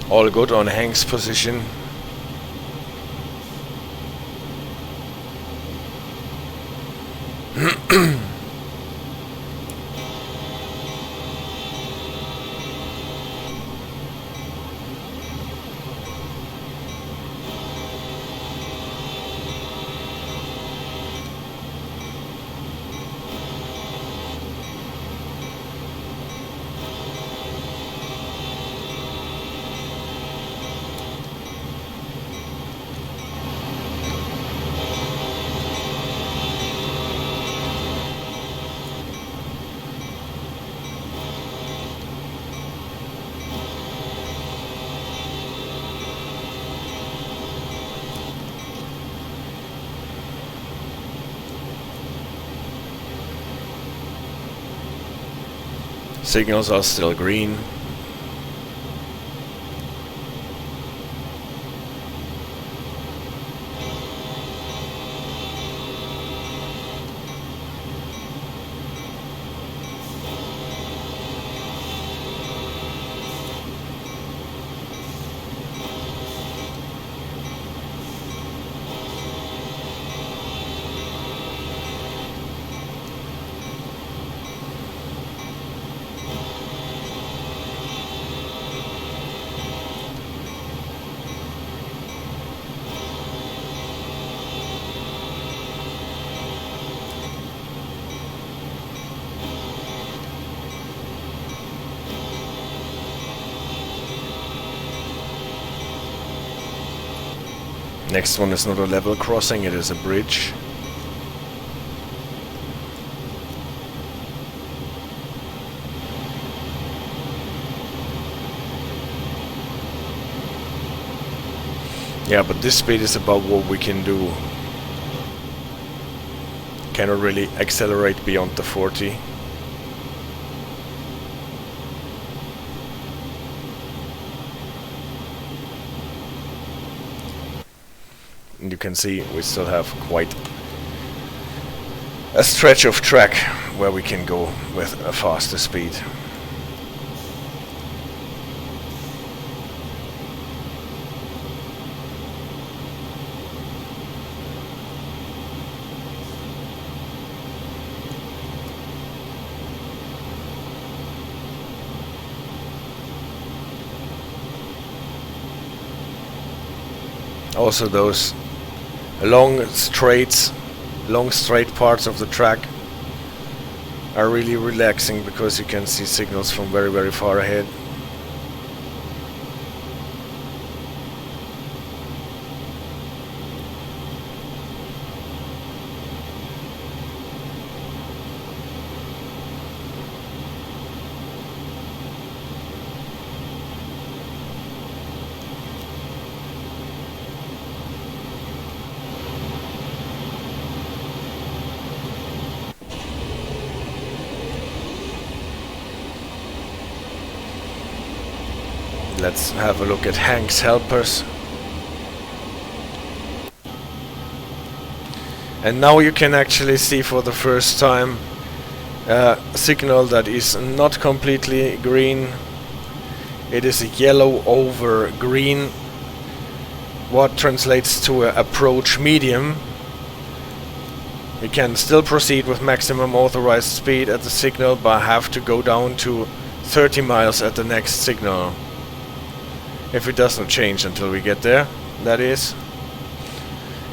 All good on Hank's position. Signals are still green. Next one is not a level crossing, it is a bridge. Yeah, but this speed is about what we can do. Cannot really accelerate beyond the 40. And you can see we still have quite a stretch of track where we can go with a faster speed. Also those long straight parts of the track are really relaxing because you can see signals from very, very far ahead. Let's have a look at Hank's helpers. And now you can actually see for the first time a signal that is not completely green. It is a yellow over green, what translates to an approach medium. We can still proceed with maximum authorized speed at the signal, but have to go down to 30 miles at the next signal. If it doesn't change until we get there, that is.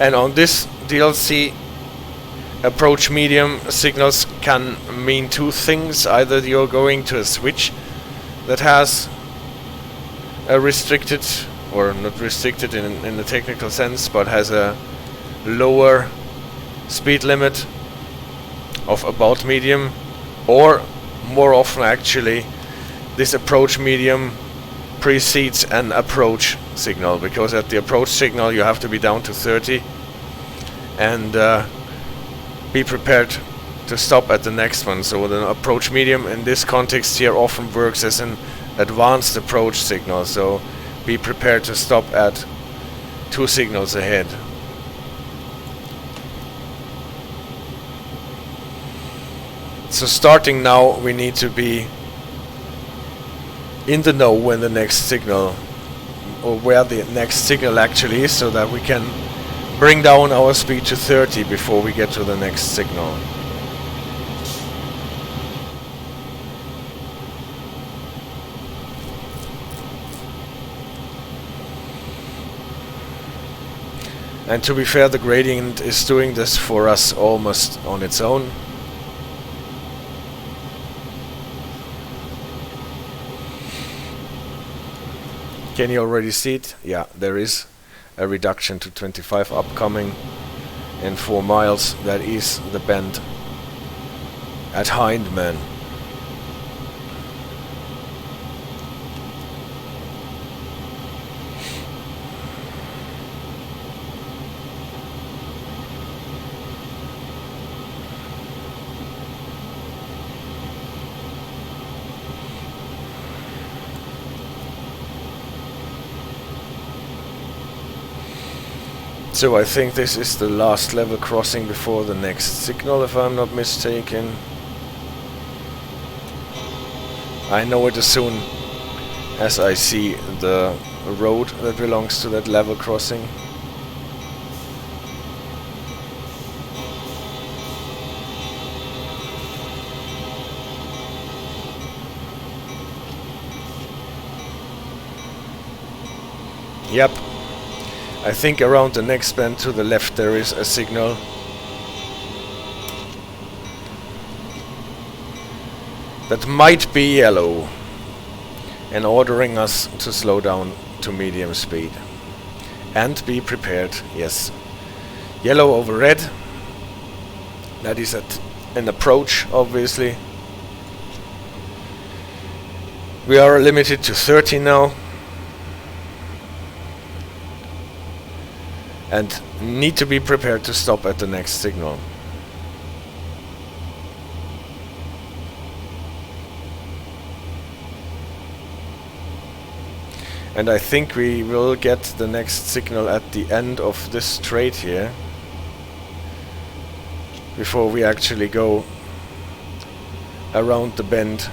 And on this DLC, approach medium signals can mean two things. Either you're going to a switch that has a restricted, or not restricted in the technical sense, but has a lower speed limit of about medium, or more often actually this approach medium precedes an approach signal, because at the approach signal you have to be down to 30 and be prepared to stop at the next one. So the approach medium in this context here often works as an advanced approach signal, so be prepared to stop at 2 signals ahead. So starting now, we need to be in the know when the next signal, or where the next signal actually is, so that we can bring down our speed to 30 before we get to the next signal. And to be fair, the gradient is doing this for us almost on its own. Can you already see it? Yeah, there is a reduction to 25 upcoming in 4 miles. That is the bend at Hyndman. So I think this is the last level crossing before the next signal, if I'm not mistaken. I know it as soon as I see the road that belongs to that level crossing. Yep. I think around the next bend to the left there is a signal. That might be yellow and ordering us to slow down to medium speed. And be prepared, yes. Yellow over red. That is at an approach, obviously. We are limited to 30 now. And need to be prepared to stop at the next signal. And I think we will get the next signal at the end of this straight here, before we actually go around the bend.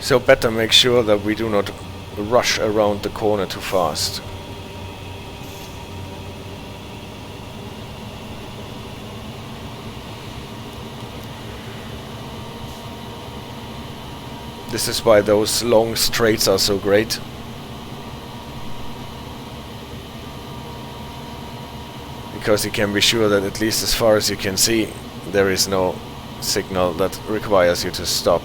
So better make sure that we do not rush around the corner too fast. This is why those long straights are so great. Because you can be sure that at least as far as you can see, there is no signal that requires you to stop.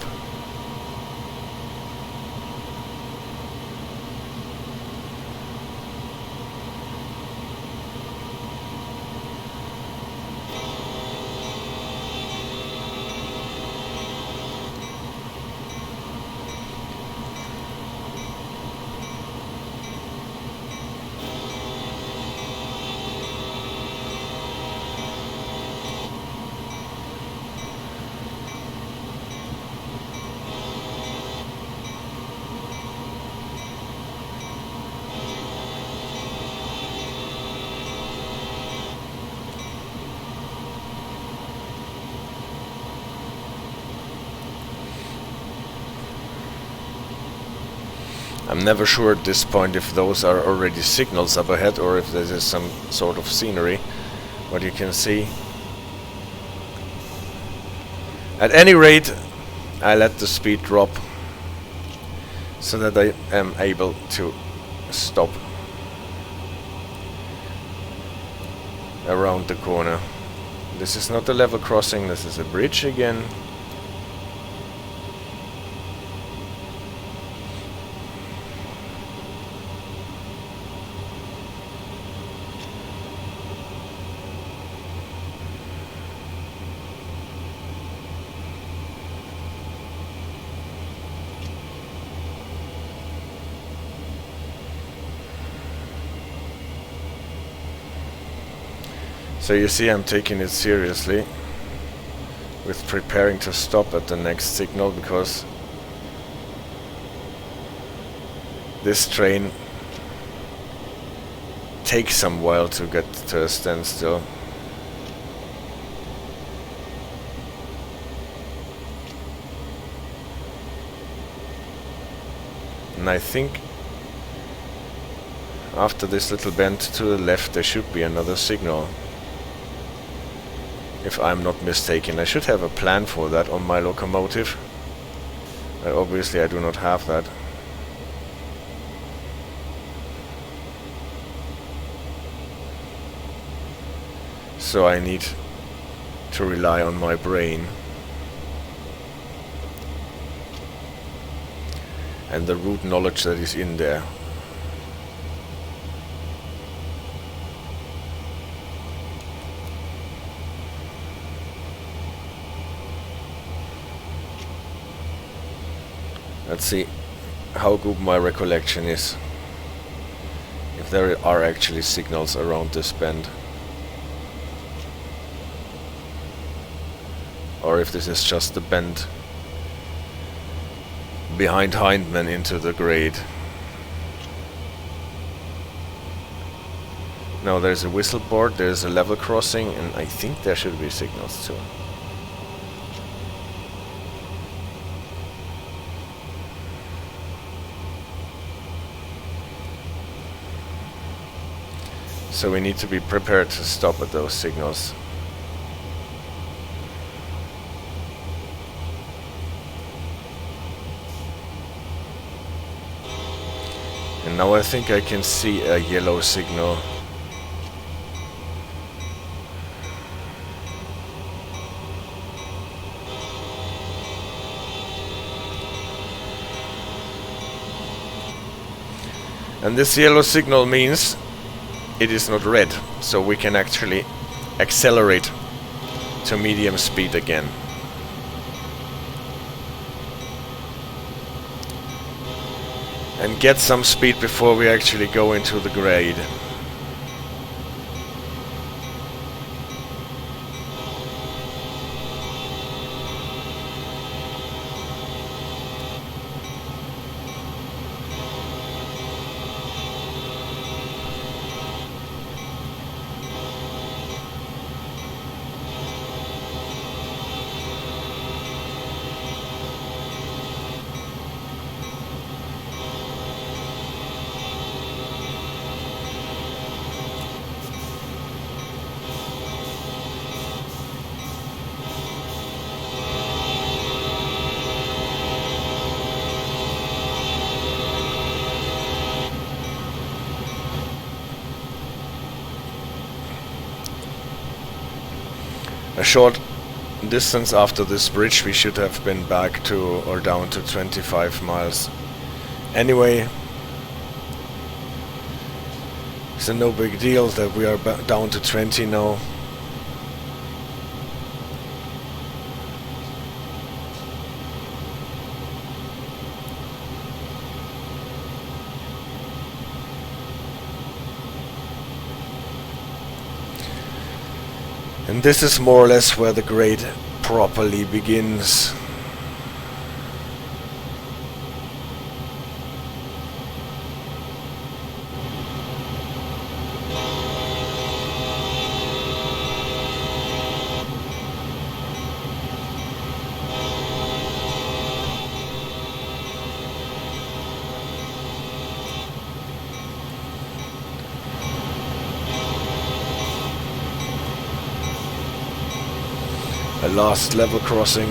I'm never sure at this point if those are already signals up ahead or if this is some sort of scenery. What you can see. At any rate, I let the speed drop so that I am able to stop around the corner. This is not a level crossing, this is a bridge again. So you see I'm taking it seriously with preparing to stop at the next signal, because this train takes some while to get to a standstill. And I think after this little bend to the left there should be another signal. If I'm not mistaken, I should have a plan for that on my locomotive. Obviously I do not have that. So I need to rely on my brain and the root knowledge that is in there. Let's see how good my recollection is. If there are actually signals around this bend. Or if this is just the bend behind Hyndman into the grade. No, there's a whistle board, there's a level crossing, and I think there should be signals too. So we need to be prepared to stop at those signals. And now I think I can see a yellow signal. And this yellow signal means it is not red, so we can actually accelerate to medium speed again. And get some speed before we actually go into the grade. A short distance after this bridge we should have been back to or down to 25 miles. Anyway, it's no big deal that we are down to 20 now. And this is more or less where the grade properly begins. A last level crossing.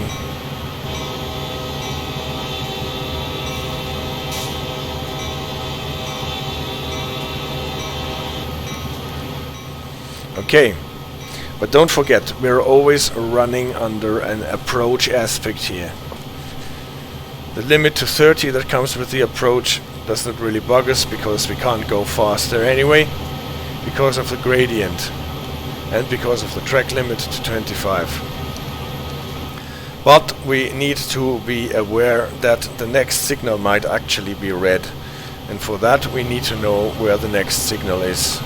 Okay, but don't forget, we're always running under an approach aspect here. The limit to 30 that comes with the approach does not really bug us, because we can't go faster anyway, because of the gradient and because of the track limit to 25. But we need to be aware that the next signal might actually be red, and for that we need to know where the next signal is.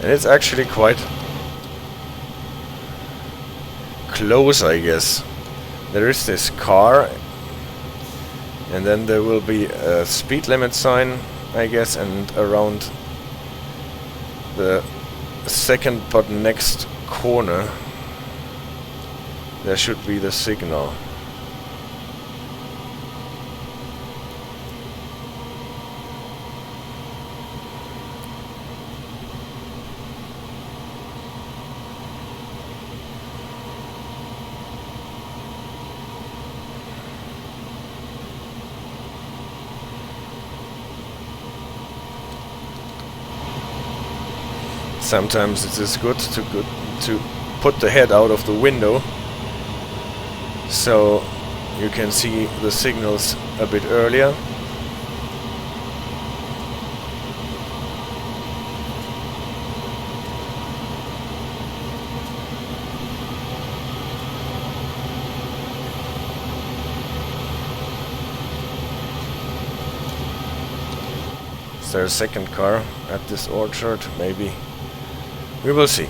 And it's actually quite close, I guess. There is this car, and then there will be a speed limit sign, I guess, and around the second but next corner there should be the signal. Sometimes it is good to put the head out of the window so you can see the signals a bit earlier. Is there a second car at this orchard? Maybe. We will see.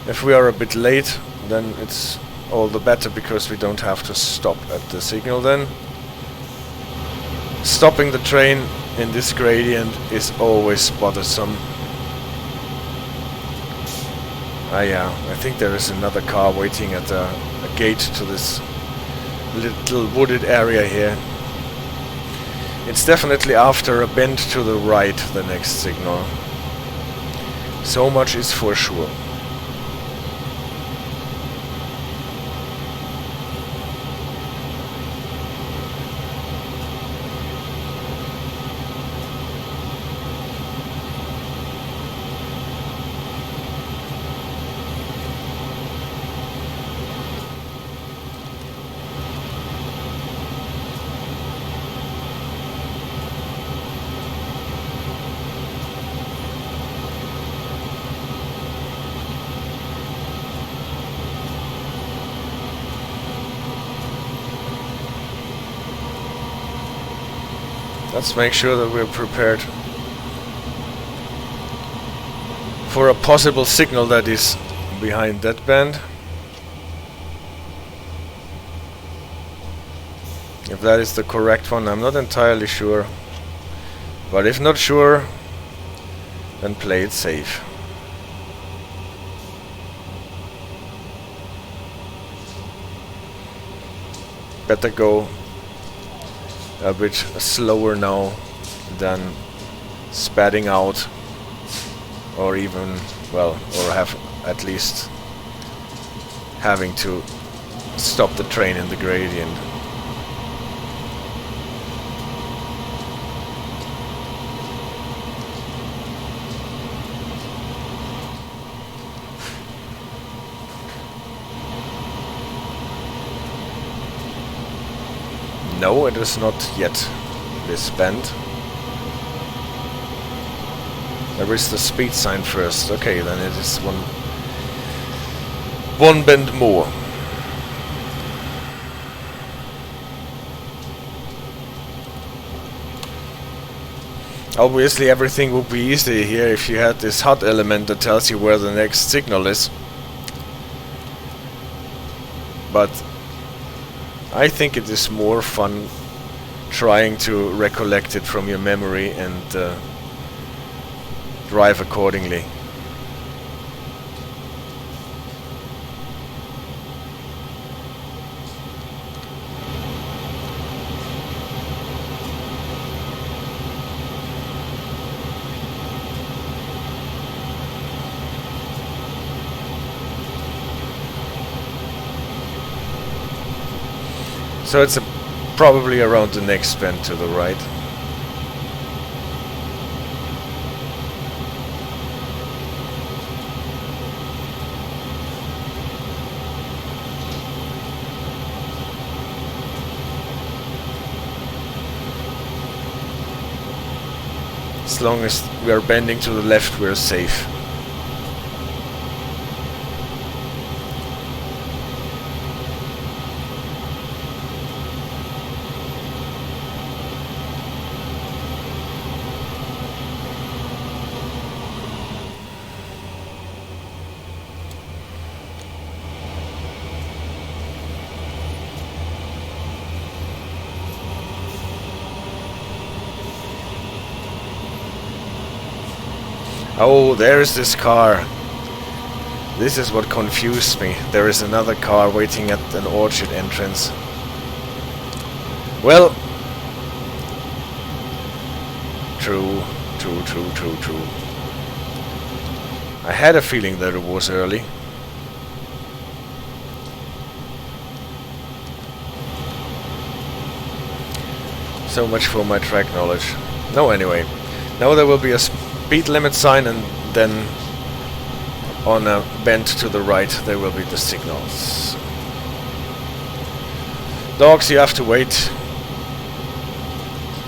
If we are a bit late, then it's all the better, because we don't have to stop at the signal then. Stopping the train in this gradient is always bothersome. Ah yeah, I think there is another car waiting at a gate to this little wooded area here. It's definitely after a bend to the right, the next signal. So much is for sure. Let's make sure that we're prepared for a possible signal that is behind that bend. If that is the correct one, I'm not entirely sure. But if not sure, then play it safe. Better go a bit slower now than spadding out, or even, well, or have at least having to stop the train in the gradient. No, it is not yet this bend. There is the speed sign first. Okay, then it is one bend more. Obviously everything would be easier here if you had this HUD element that tells you where the next signal is. But I think it is more fun trying to recollect it from your memory and drive accordingly. So it's probably around the next bend to the right. As long as we are bending to the left, we're safe. Oh, there is this car. This is what confused me. There is another car waiting at an orchard entrance. Well, true. I had a feeling that it was early. So much for my track knowledge. No, anyway. Now there will be a speed limit sign, and then on a bend to the right there will be the signals. Dogs, you have to wait.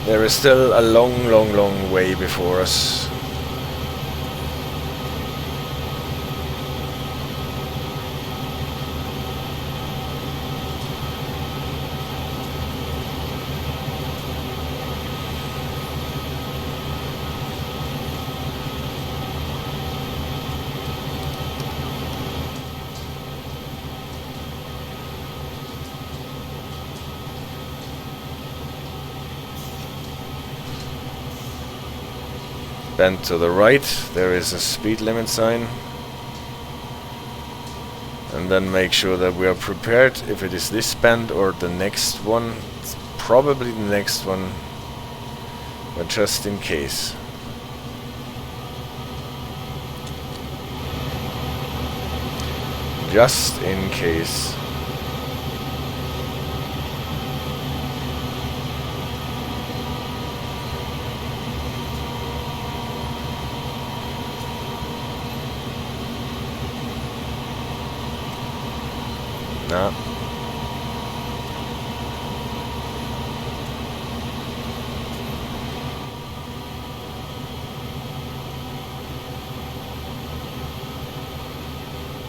There is still a long way before us. Bend to the right, there is a speed limit sign. And then make sure that we are prepared if it is this bend or the next one. It's probably the next one, but just in case. Just in case. No.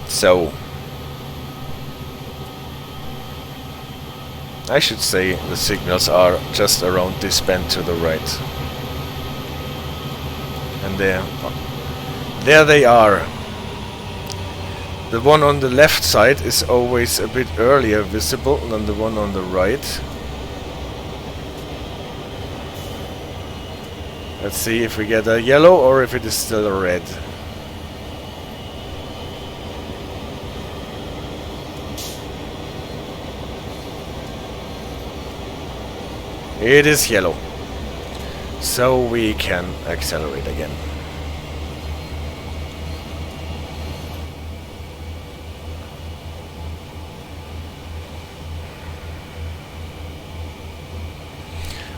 So I should say the signals are just around this bend to the right. And there they are. The one on the left side is always a bit earlier visible than the one on the right. Let's see if we get a yellow or if it is still a red. It is yellow. So we can accelerate again.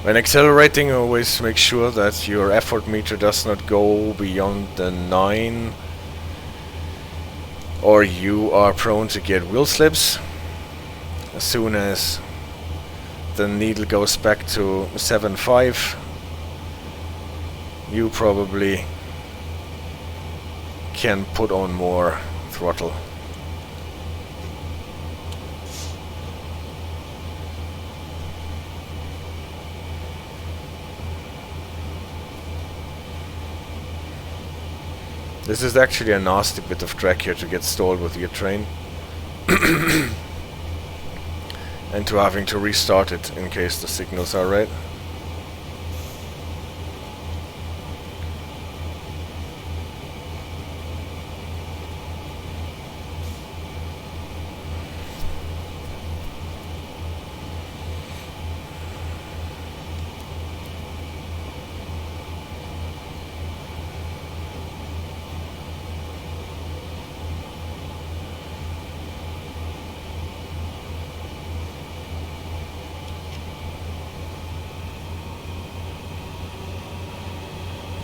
When accelerating, always make sure that your effort meter does not go beyond the 9, or you are prone to get wheel slips. As soon as the needle goes back to 7.5, you probably can put on more throttle. This is actually a nasty bit of track here to get stalled with your train. And to having to restart it in case the signals are red.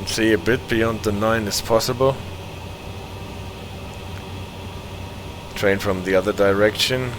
See, a bit beyond the 9 is possible. Train from the other direction.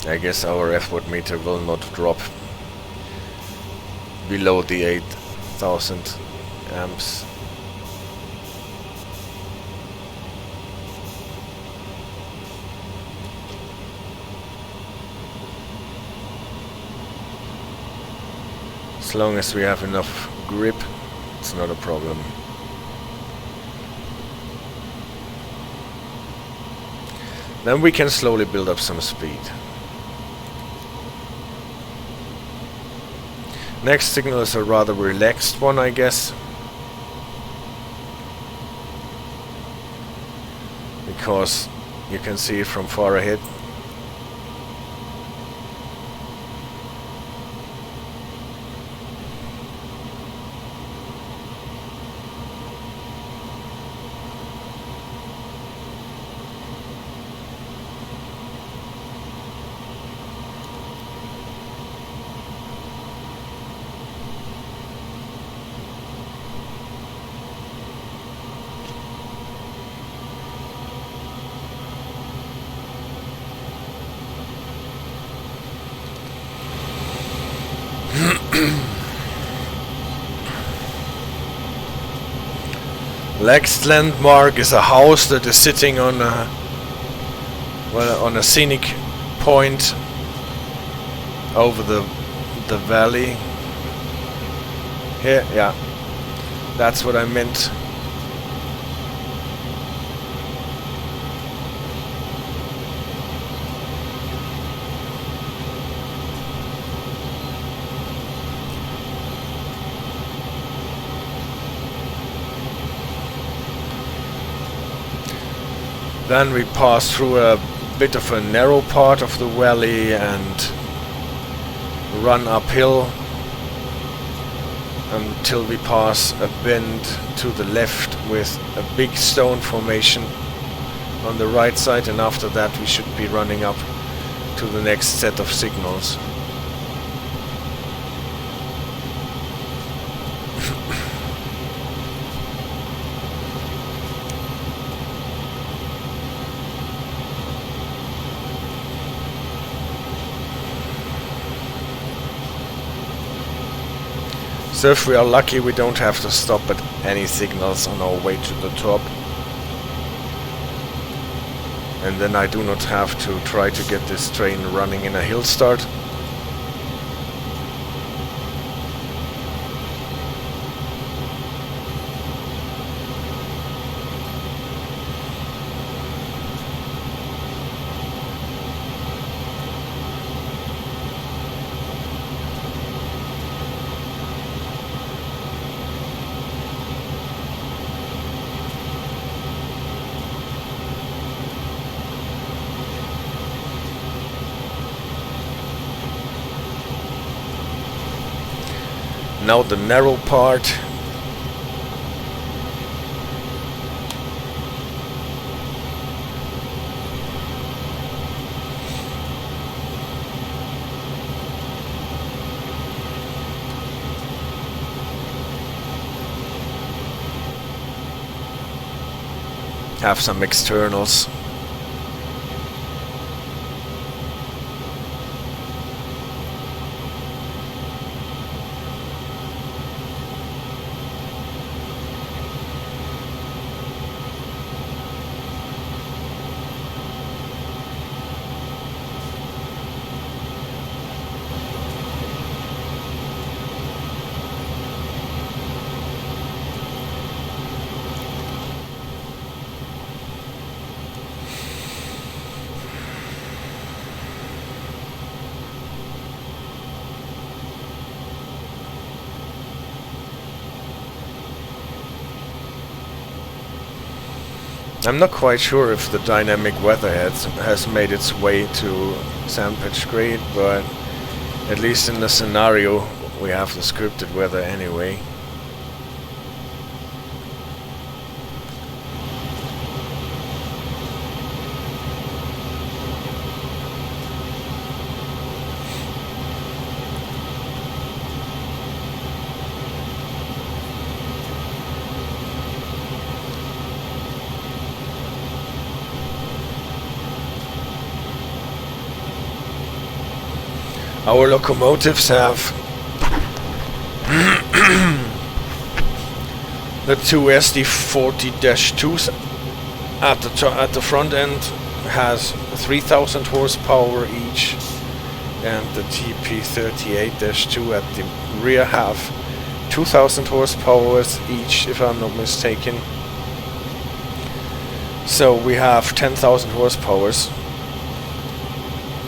I guess our F-word meter will not drop below the 8,000 amps. As long as we have enough grip, it's not a problem. Then we can slowly build up some speed. Next signal is a rather relaxed one, I guess. Because you can see it from far ahead. Next landmark is a house that is sitting on a, well, on a scenic point over the valley. Here, yeah, that's what I meant. Then we pass through a bit of a narrow part of the valley and run uphill until we pass a bend to the left with a big stone formation on the right side, and after that we should be running up to the next set of signals. So if we are lucky, we don't have to stop at any signals on our way to the top. And then I do not have to try to get this train running in a hill start. Now the narrow part. Have some externals. I'm not quite sure if the dynamic weather has made its way to Sandpatch Grade, but at least in the scenario we have the scripted weather anyway. Our locomotives have the two SD40-2s at the front end has 3000 horsepower each, and the GP38-2 at the rear have 2000 horsepower each, if I'm not mistaken. So we have 10,000 horsepower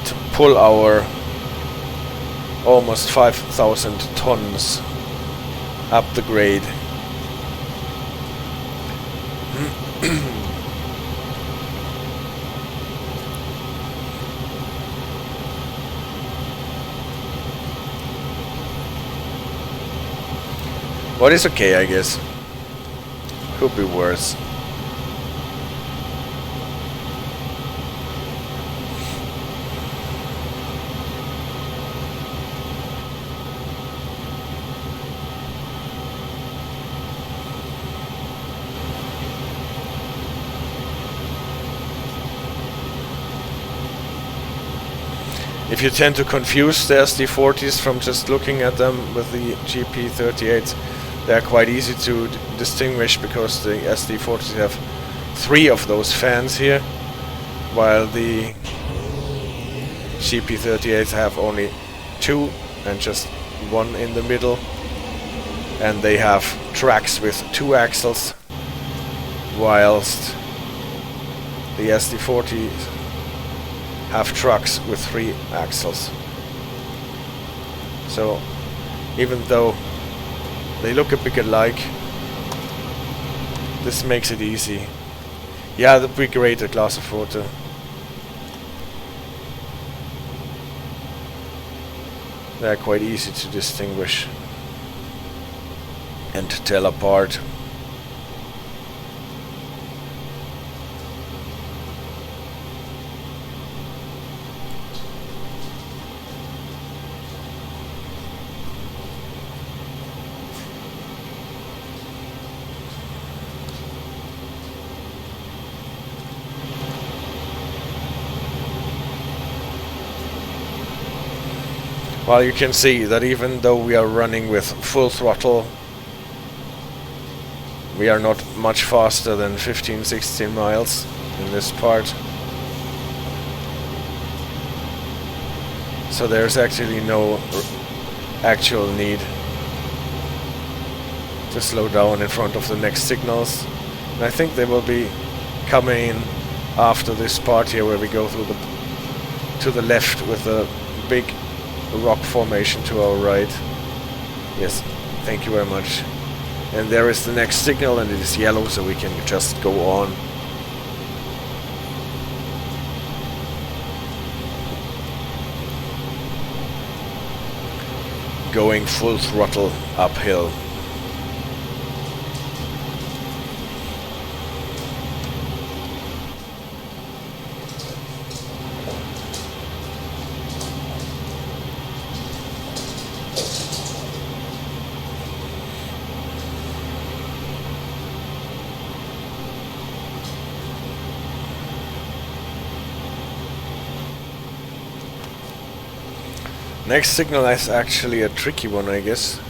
to pull our almost 5,000 tons up the grade. What is okay, I guess. Could be worse. If you tend to confuse the SD40s from just looking at them with the GP38s, they're quite easy to distinguish because the SD40s have 3 of those fans here, while the GP38s have only 2 and just 1 in the middle, and they have tracks with 2 axles, whilst the SD40s have trucks with 3 axles. So even though they look a bit alike, this makes it easy. Yeah, that'd be great, a glass of water. They're quite easy to distinguish and to tell apart. Well, you can see that even though we are running with full throttle, we are not much faster than 15-16 miles in this part. So there's actually no actual need to slow down in front of the next signals. And I think they will be coming in after this part here, where we go through to the left with a big rock formation to our right. Yes, thank you very much. And there is the next signal, and it is yellow, so we can just go on. Going full throttle uphill. Next signal is actually a tricky one, I guess.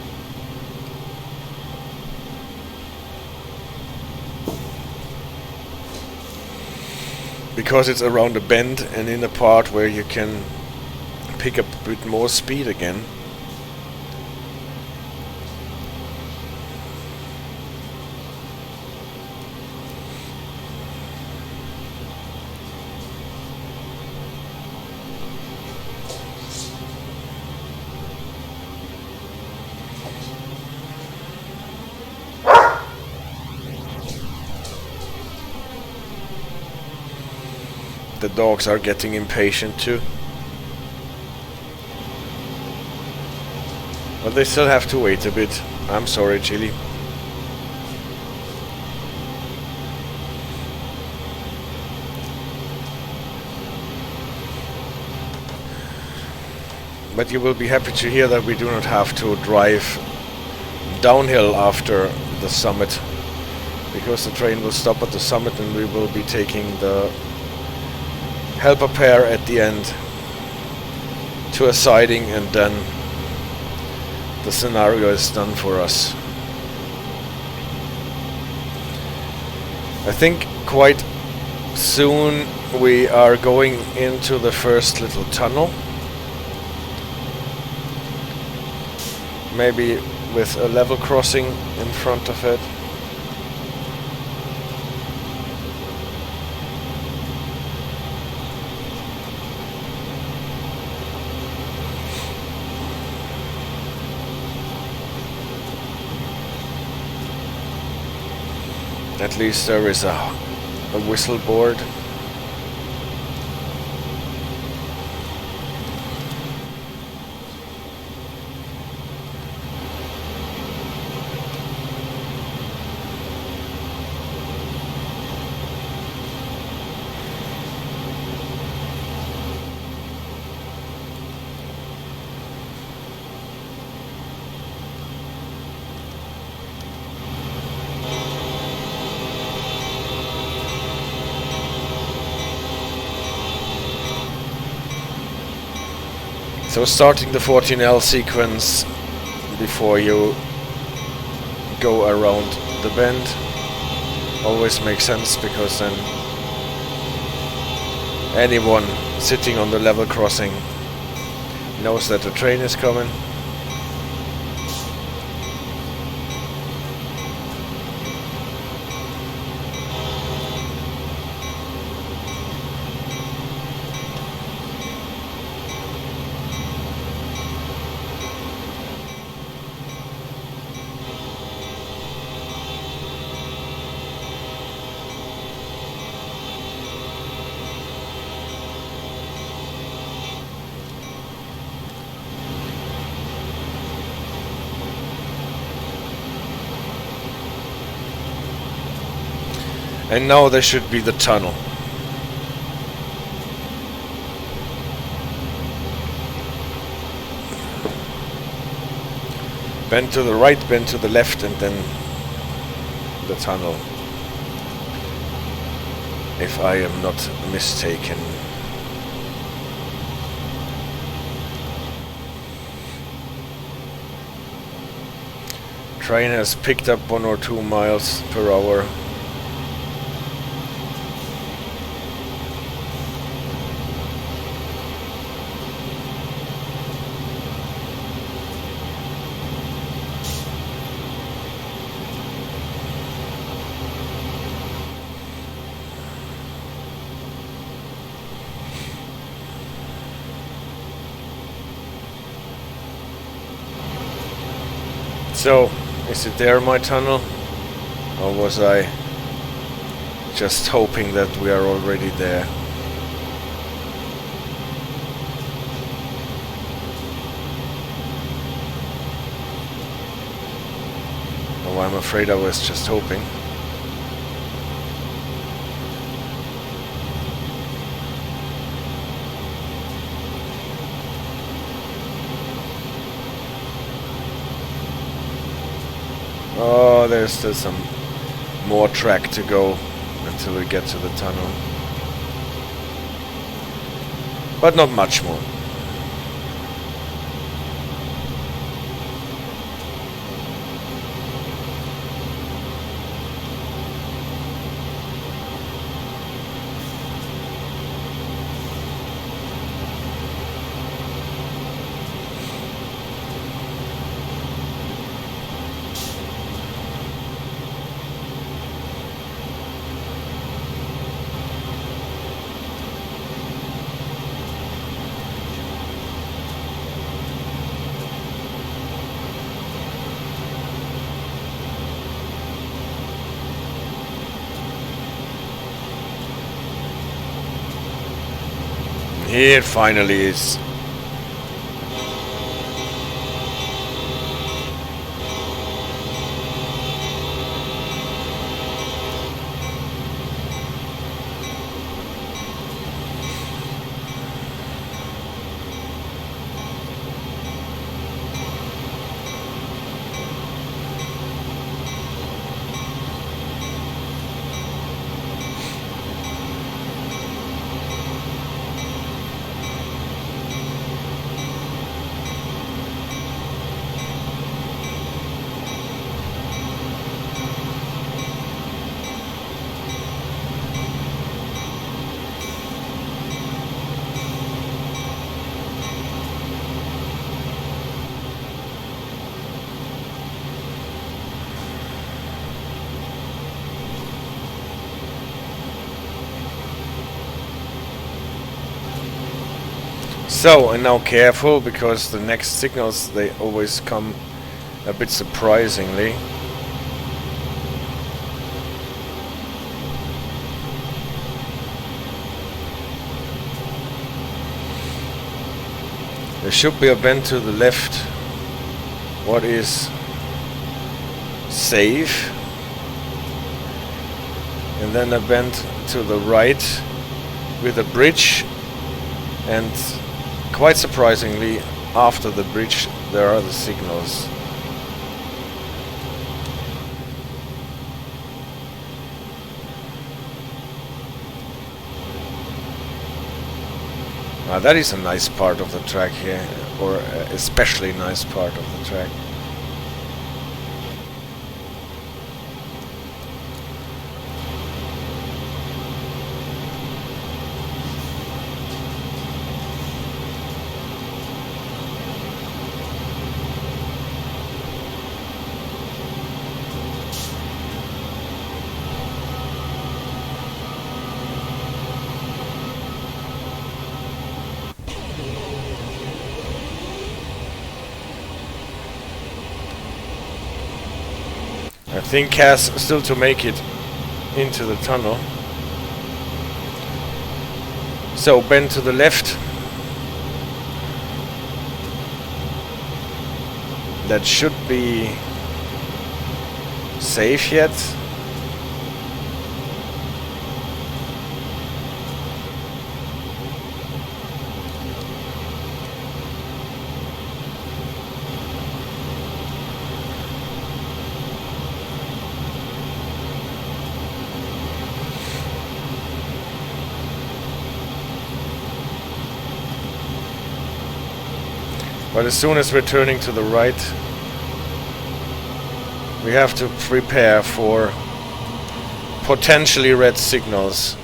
Because it's around a bend and in a part where you can pick up a bit more speed again. the dogs are getting impatient too. But they still have to wait a bit. I'm sorry, Chili. But you will be happy to hear that we do not have to drive downhill after the summit, because the train will stop at the summit and we will be taking the helper pair at the end to a siding, and then the scenario is done for us. I think quite soon we are going into the first little tunnel, maybe with a level crossing in front of it. At least there is a whistle board. So starting the 14L sequence before you go around the bend always makes sense, because then anyone sitting on the level crossing knows that the train is coming. And now there should be the tunnel. Bend to the right, bend to the left, and then the tunnel, if I am not mistaken. Train has picked up 1 or 2 miles per hour. So, is it there, my tunnel? Or was I just hoping that we are already there? Oh, I'm afraid I was just hoping. Oh, there's still some more track to go until we get to the tunnel. But not much more. Here it finally is. So, and now careful, because the next signals, they always come a bit surprisingly. There should be a bend to the left, what is safe, and then a bend to the right with a bridge, and quite surprisingly, after the bridge there are the signals. Now that is a nice part of the track here, or especially nice part of the track. I think has still to make it into the tunnel. So bend to the left. That should be safe yet. But as soon as we're turning to the right, we have to prepare for potentially red signals.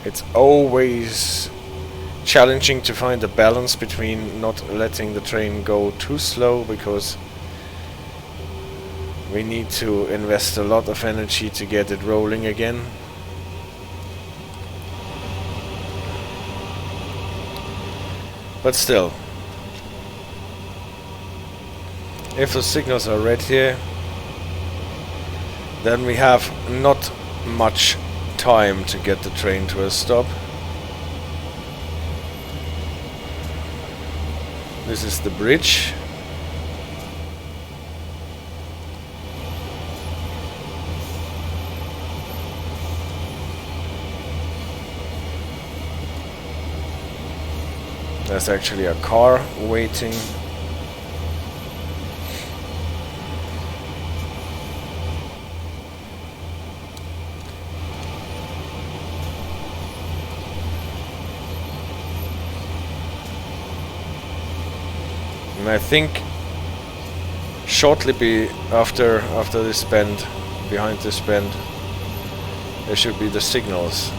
It's always challenging to find a balance between not letting the train go too slow, because we need to invest a lot of energy to get it rolling again. But still, if the signals are red here, then we have not much time to get the train to a stop. This is the bridge. There's actually a car waiting. And I think shortly after this bend behind this bend. There should be the signals.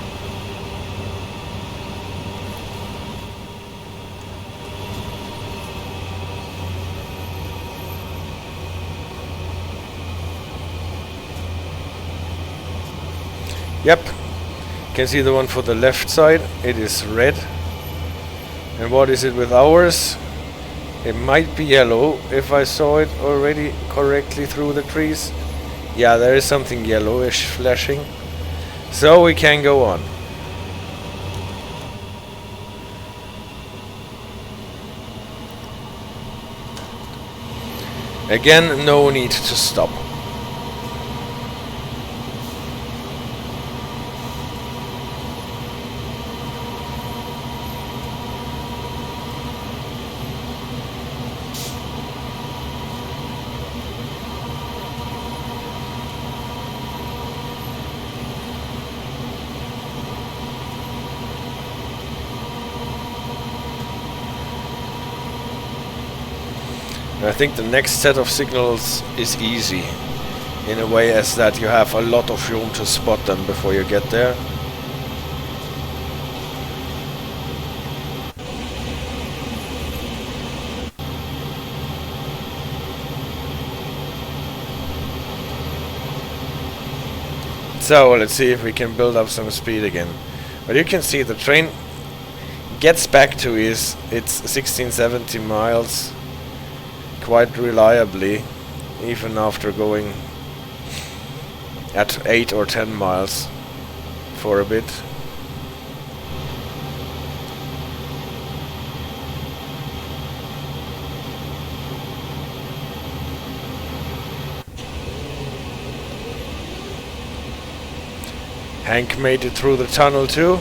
Yep, you can see the one for the left side, it is red. And what is it with ours? It might be yellow, if I saw it already correctly through the trees. Yeah, there is something yellowish flashing. So we can go on. Again, no need to stop. I think the next set of signals is easy, in a way as that you have a lot of room to spot them before you get there. So let's see if we can build up some speed again. But you can see the train gets back to its 1670 miles quite reliably, even after going at 8 or 10 miles for a bit. Hank made it through the tunnel too.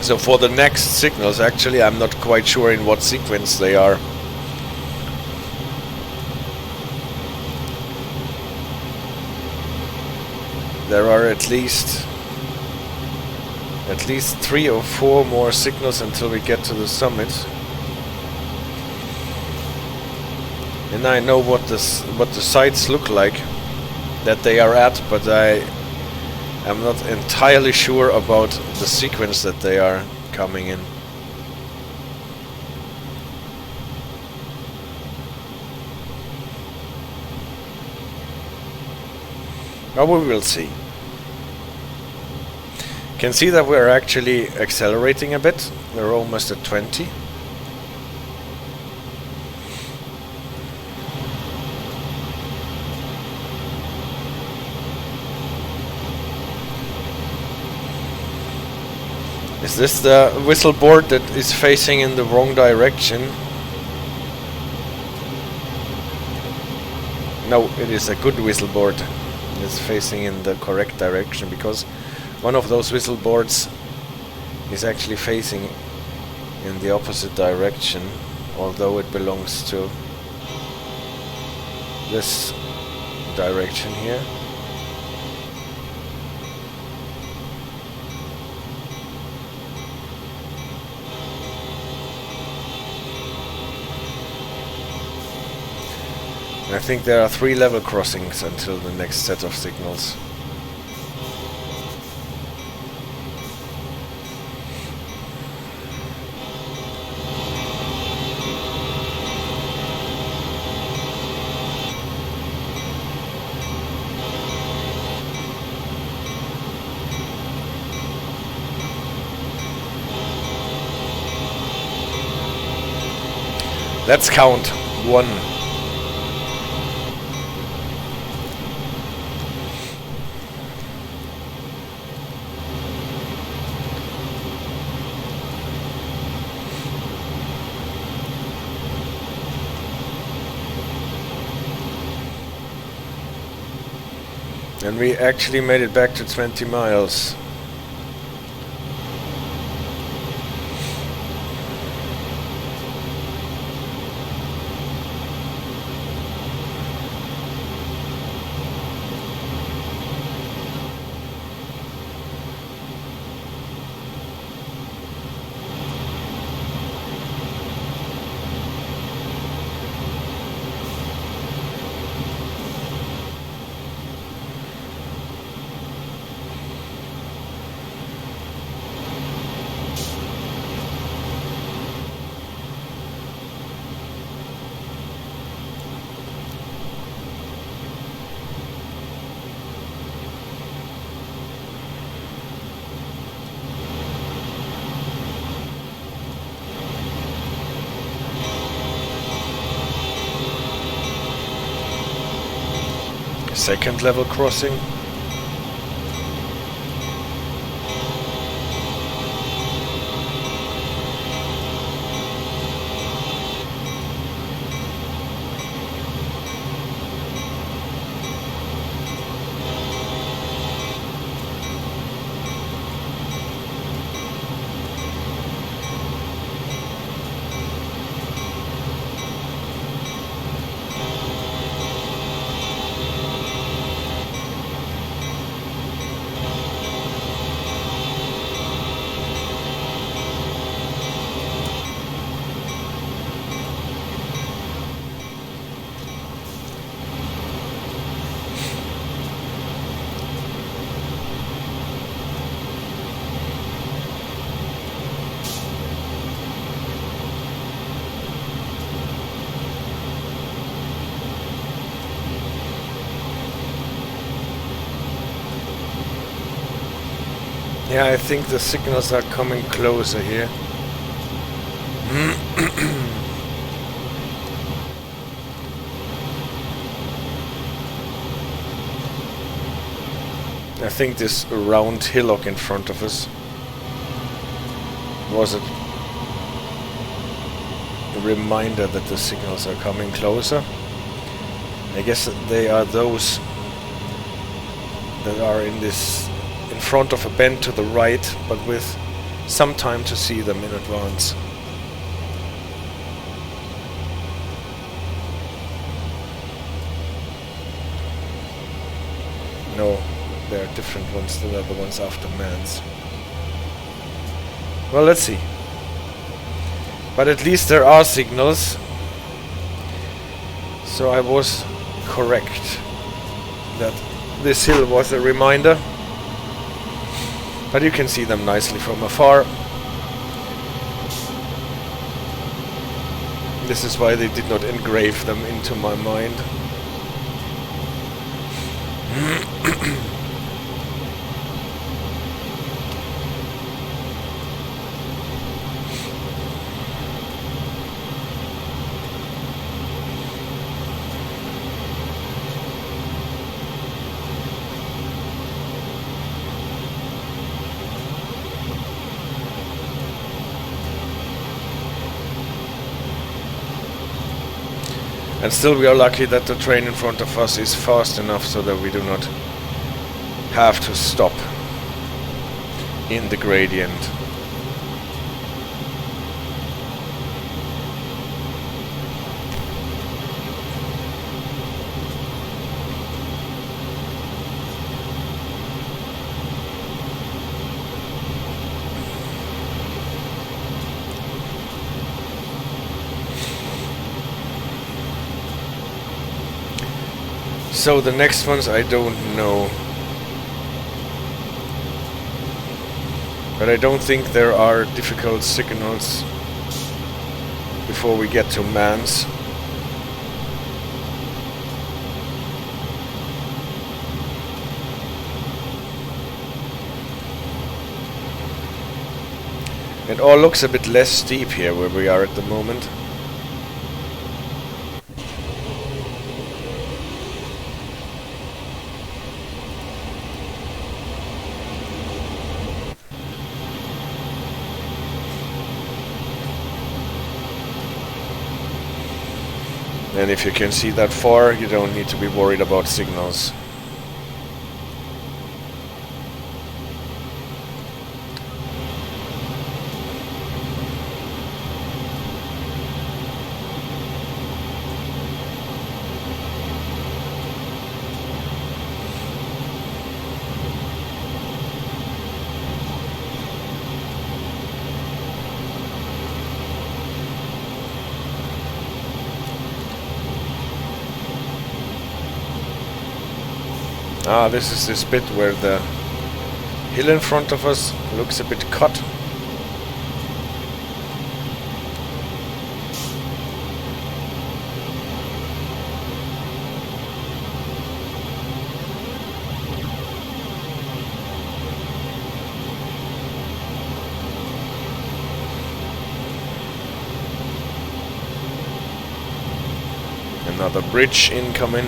So for the next signals, actually, I'm not quite sure in what sequence they are. There are at least 3 or 4 more signals until we get to the summit. And I know what the sites look like that they are at, but I'm not entirely sure about the sequence that they are coming in. But we will see. Can see that we're actually accelerating a bit. We're almost at 20. Is this the whistle board that is facing in the wrong direction? No, it is a good whistle board. It's facing in the correct direction, because one of those whistle boards is actually facing in the opposite direction, although it belongs to this direction here. I think there are 3 level crossings until the next set of signals. Let's count. 1. And we actually made it back to 20 miles. Second level crossing. Yeah, I think the signals are coming closer here. I think this round hillock in front of us was a reminder that the signals are coming closer. I guess they are those that are in front of a bend to the right, but with some time to see them in advance. No, there are different ones than the ones after Mance. Well, let's see. But at least there are signals. So I was correct that this hill was a reminder. But you can see them nicely from afar. This is why they did not engrave them into my mind. And still we are lucky that the train in front of us is fast enough so that we do not have to stop in the gradient. So the next ones I don't know. But I don't think there are difficult signals before we get to Mance. It all looks a bit less steep here where we are at the moment. And if you can see that far, you don't need to be worried about signals. Ah, this is this bit where the hill in front of us looks a bit cut. Another bridge incoming.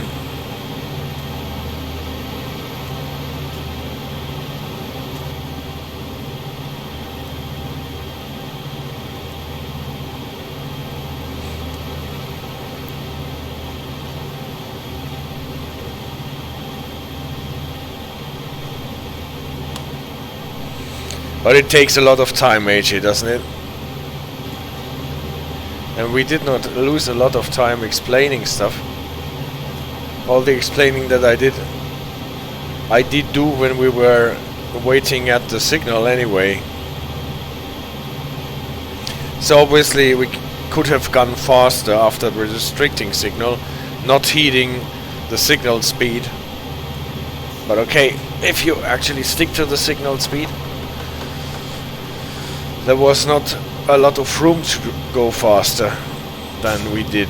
But it takes a lot of time, AJ, doesn't it? And we did not lose a lot of time explaining stuff. All the explaining that I did do when we were waiting at the signal anyway. So obviously we could have gone faster after the restricting signal, not heeding the signal speed. But okay, if you actually stick to the signal speed, there was not a lot of room to go faster than we did.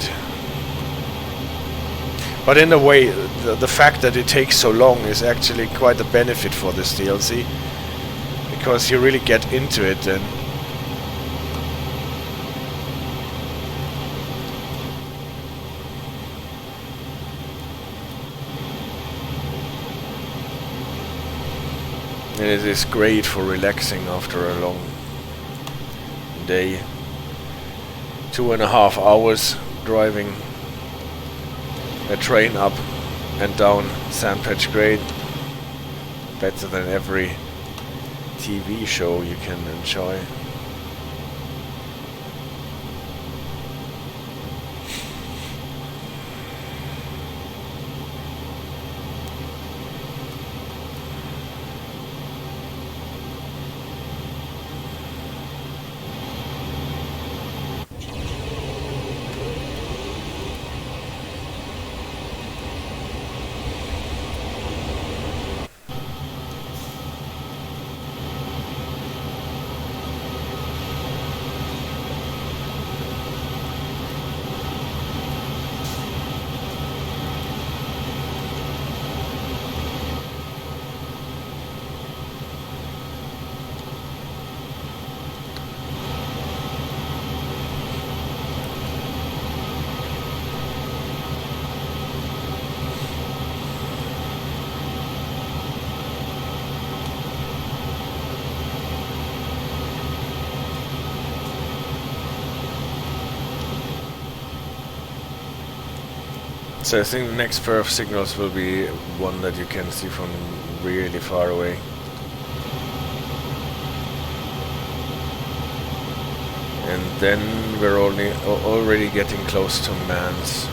But in a way, the fact that it takes so long is actually quite a benefit for this DLC, because you really get into it then. And it is great for relaxing after a long day. 2.5 hours driving a train up and down Sandpatch Grade. Better than every TV show you can enjoy. So I think the next pair of signals will be one that you can see from really far away. And then we're already getting close to Mance.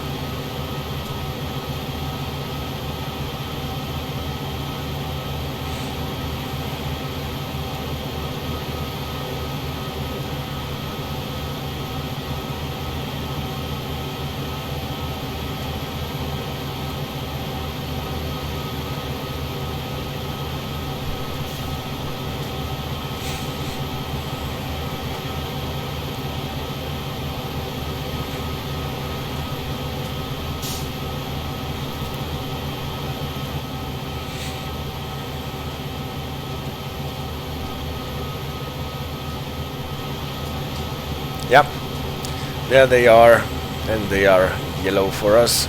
Yep, there they are, and they are yellow for us.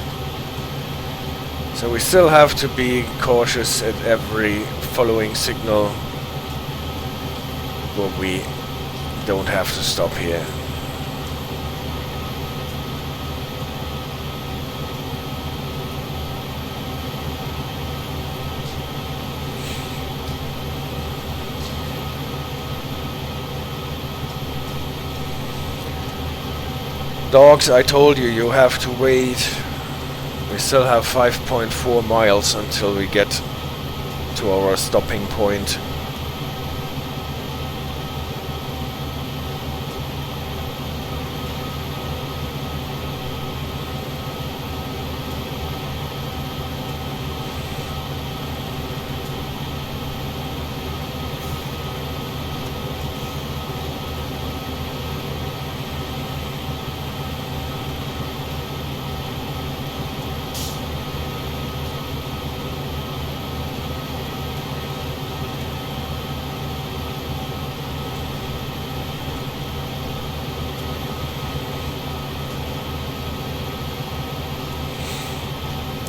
So we still have to be cautious at every following signal, but we don't have to stop here. Dogs, I told you, you have to wait. We still have 5.4 miles until we get to our stopping point.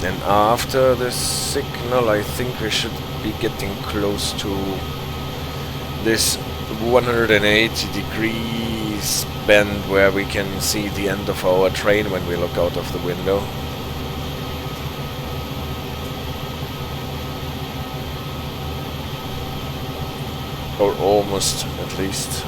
And after the signal, I think we should be getting close to this 180 degrees bend where we can see the end of our train when we look out of the window. Or almost, at least.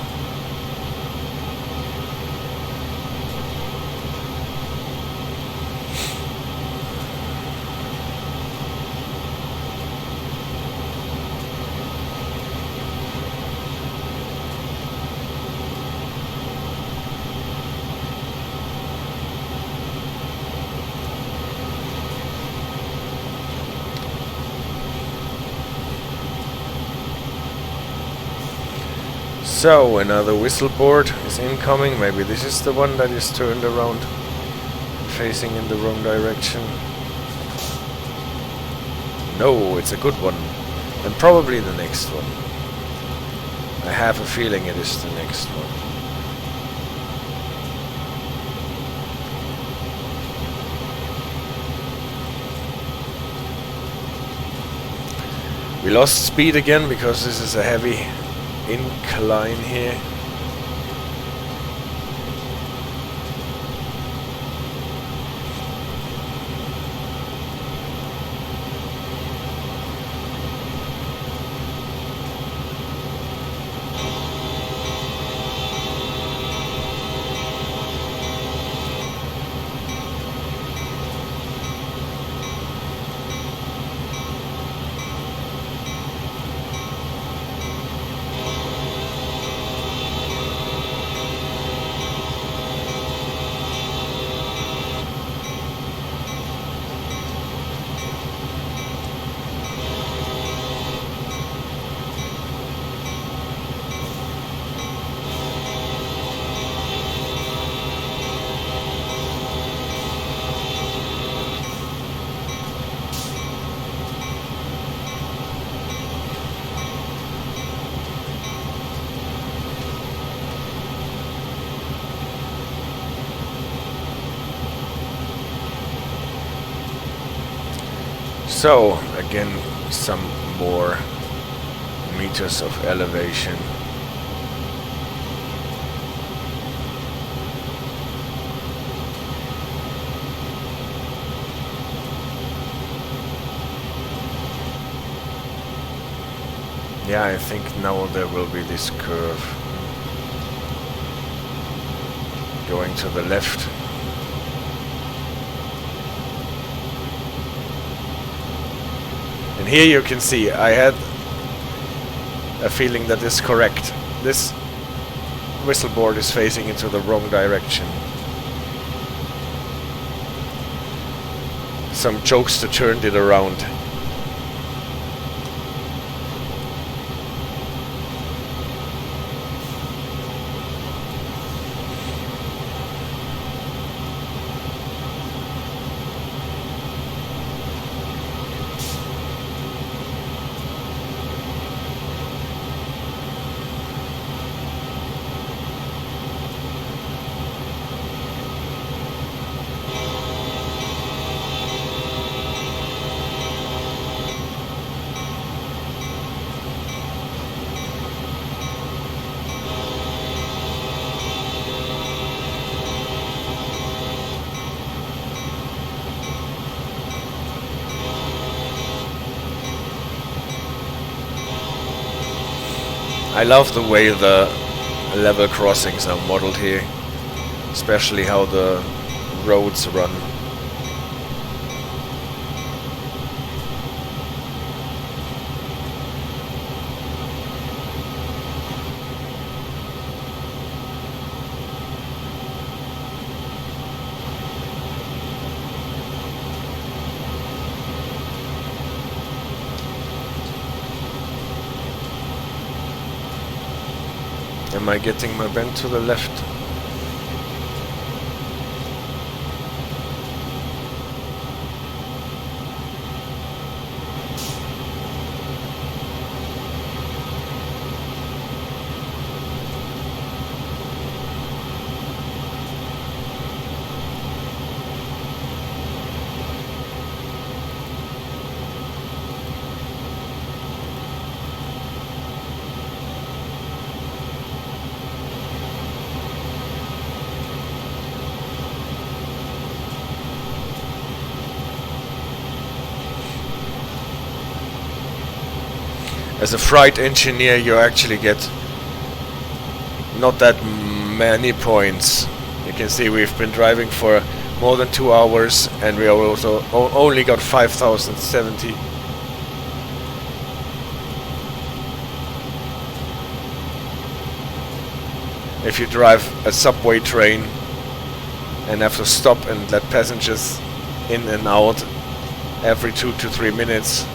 So, another whistle board is incoming. Maybe this is the one that is turned around, facing in the wrong direction. No, it's a good one. And probably the next one. I have a feeling it is the next one. We lost speed again because this is a heavy incline here. So, again, some more meters of elevation. Yeah, I think now there will be this curve going to the left. And here you can see, I had a feeling that is correct. This whistle board is facing into the wrong direction. Some jokester turned it around. I love the way the level crossings are modeled here. especially how the roads run. Am I getting my bend to the left? As a freight engineer, you actually get not that many points. You can see we've been driving for more than 2 hours and we also only got 5,070. If you drive a subway train and have to stop and let passengers in and out every 2 to 3 minutes,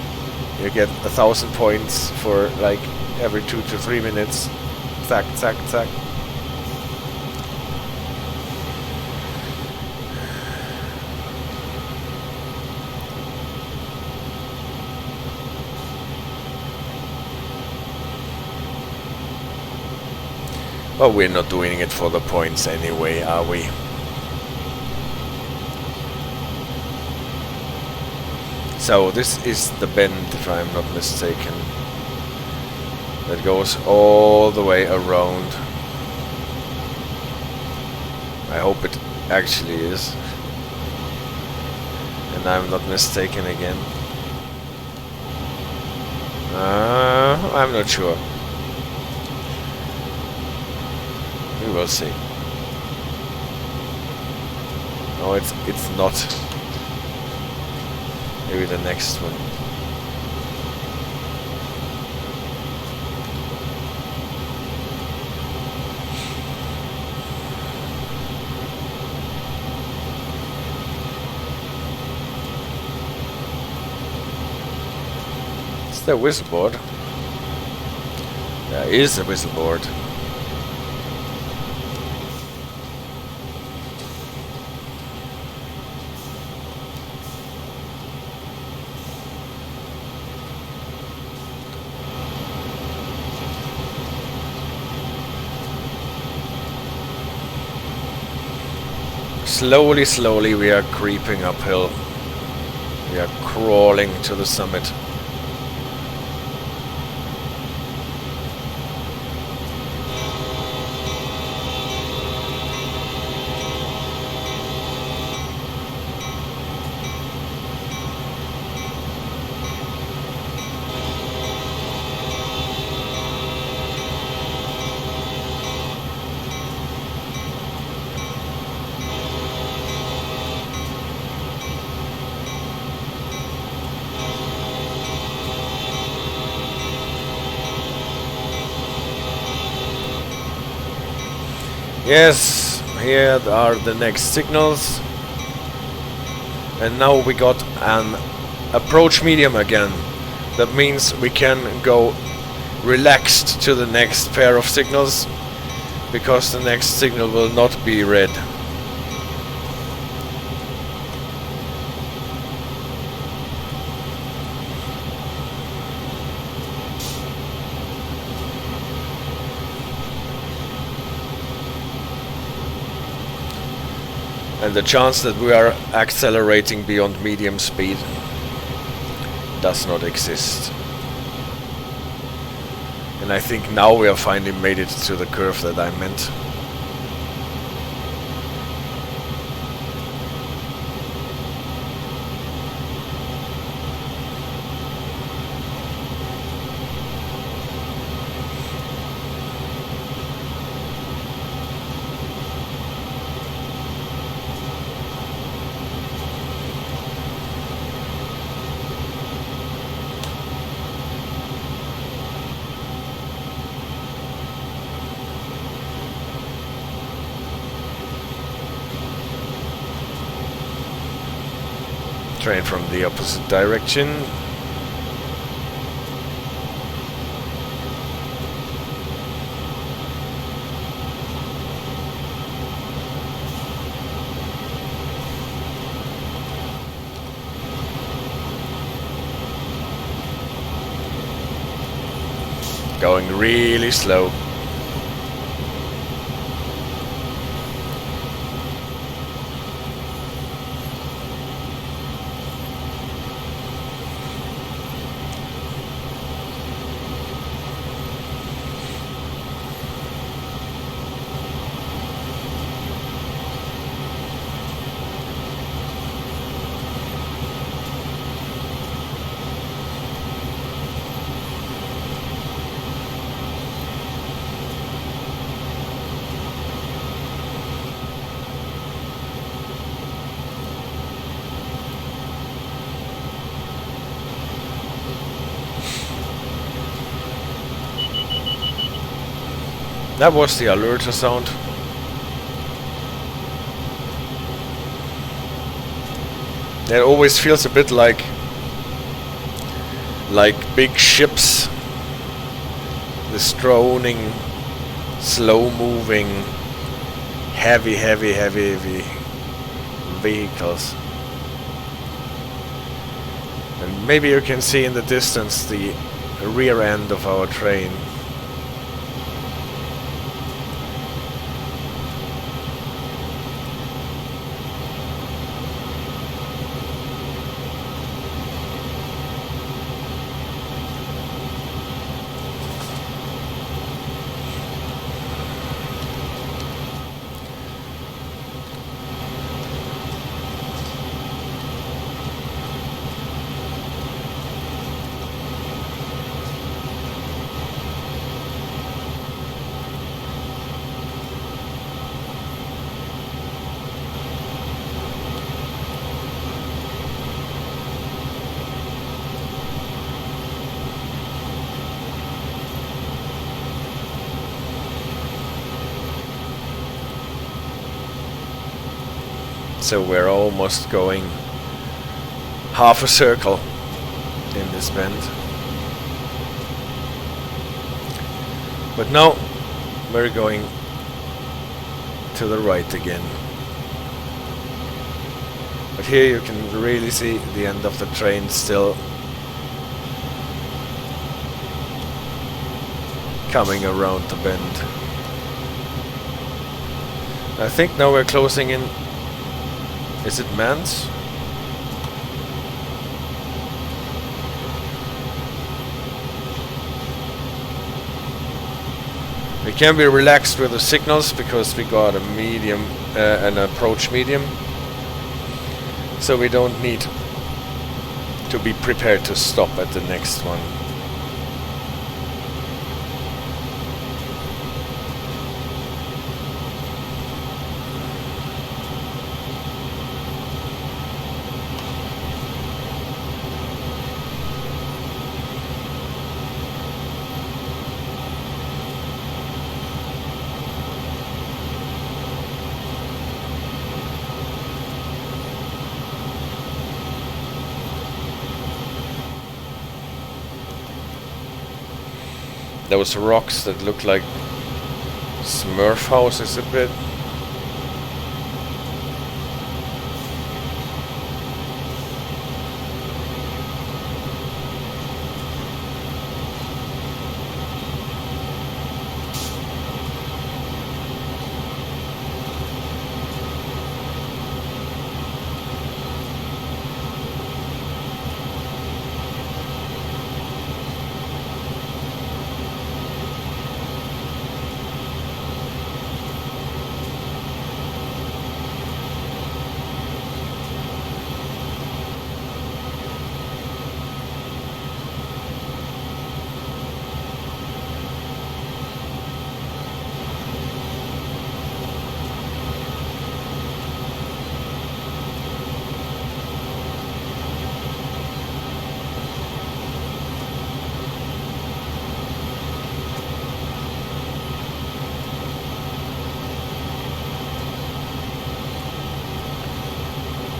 you get 1,000 points for like every 2 to 3 minutes. Zack, zack, zack. But we're not doing it for the points anyway, are we? So this is the bend, if I'm not mistaken, that goes all the way around. I hope it actually is, and I'm not mistaken again. I'm not sure. We will see. No, it's not. Maybe the next one. Is there a whistle board? There is a whistle board. Slowly, slowly we are creeping uphill. We are crawling to the summit. Yes, here are the next signals. And now we got an approach medium again. That means we can go relaxed to the next pair of signals, because the next signal will not be red. And the chance that we are accelerating beyond medium speed does not exist. And I think now we have finally made it to the curve that I meant. Train from the opposite direction. Going really slow. That was the alerter sound. It always feels a bit like big ships. This droning, slow-moving, heavy vehicles. And maybe you can see in the distance the rear end of our train. So we're almost going half a circle in this bend. But now we're going to the right again. But here you can really see the end of the train still coming around the bend. I think now we're closing in. Is it Mance? We can be relaxed with the signals because we got a medium, an approach medium. So we don't need to be prepared to stop at the next one. Those rocks that look like Smurf houses a bit.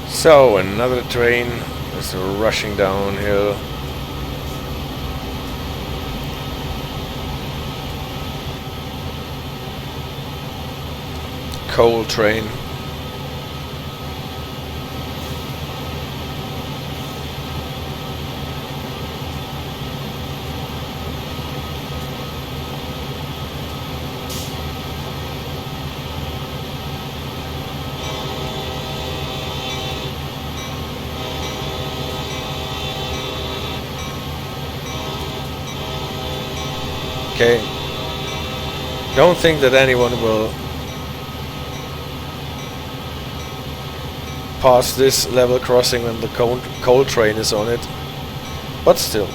So another train Just rushing downhill. Coal train. Okay. Don't think that anyone will pass this level crossing when the coal train is on it, but still.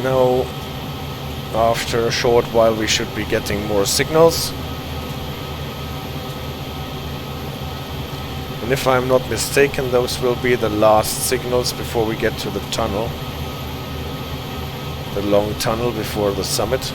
Now, after a short while, we should be getting more signals. And if I'm not mistaken, those will be the last signals before we get to the tunnel. The long tunnel before the summit.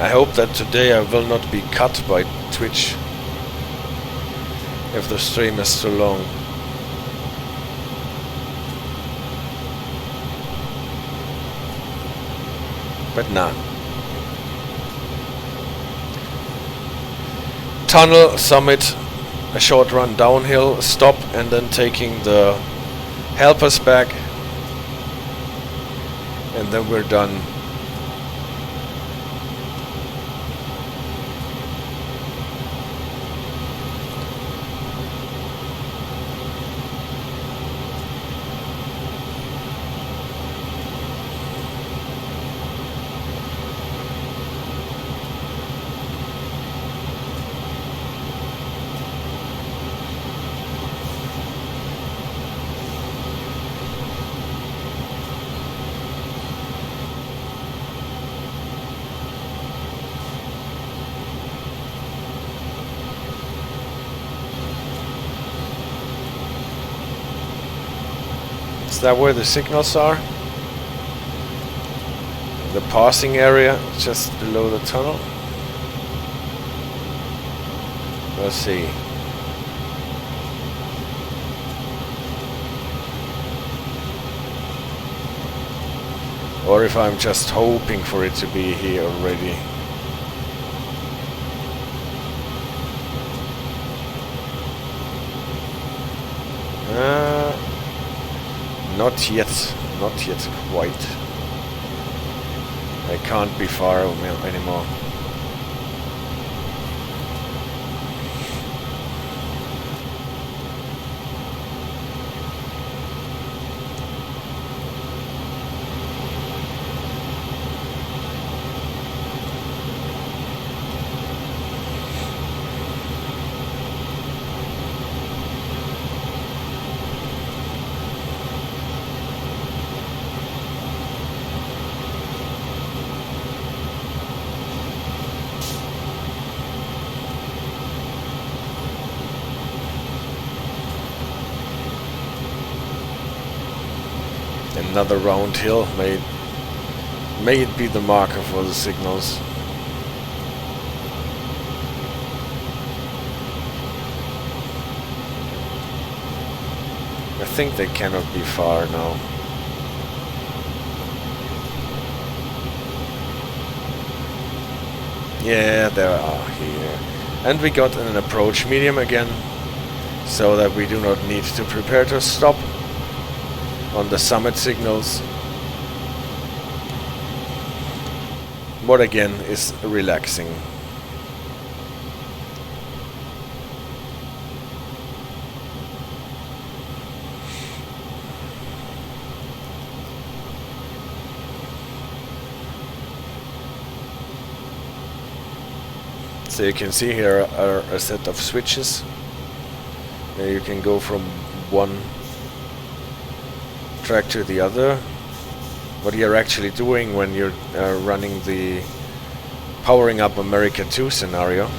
I hope that today I will not be cut by Twitch if the stream is too long. But nah. Tunnel, summit, a short run downhill, stop, and then taking the helpers back. And then we're done. Is that where the signals are? The passing area just below the tunnel? Let's see. Or if I'm just hoping for it to be here already. Not yet quite. I can't be far anymore. Another round hill, may it be the marker for the signals. I think they cannot be far now. Yeah, they are here. And we got an approach medium again, so that we do not need to prepare to stop on the summit signals. What again is relaxing. So you can see here are a set of switches. There you can go from one track to the other. What you're actually doing when you're running the powering up America 2 scenario.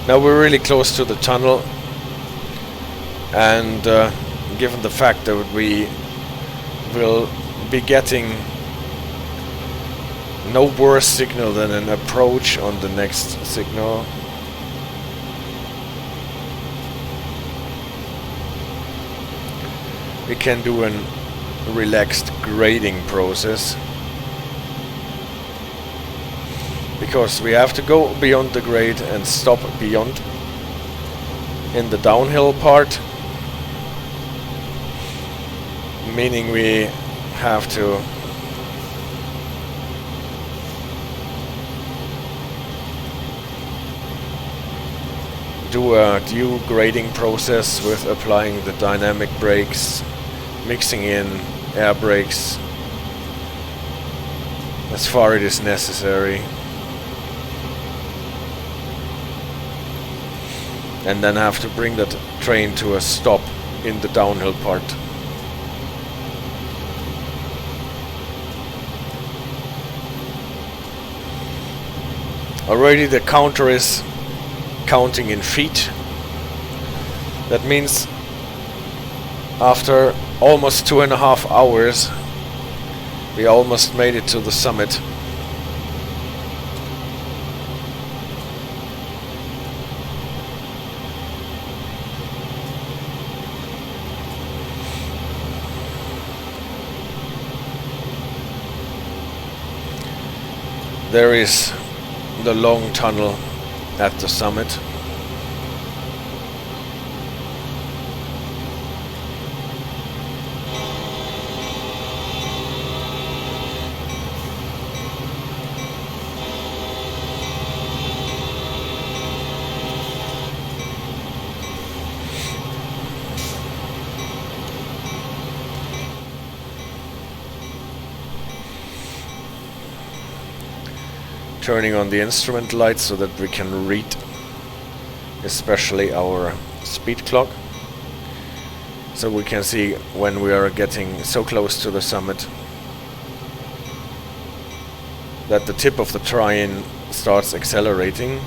Now we're really close to the tunnel, and given the fact that we will be getting no worse signal than an approach on the next signal, we can do a relaxed grading process. Because we have to go beyond the grade and stop beyond in the downhill part, meaning we have to do a due grading process with applying the dynamic brakes, mixing in air brakes as far as it is necessary, and then have to bring that train to a stop in the downhill part. Already the counter is counting in feet. That means after almost 2.5 hours we almost made it to the summit. There is the long tunnel at the summit. Turning on the instrument lights so that we can read especially our speed clock, so we can see when we are getting so close to the summit that the tip of the train starts accelerating,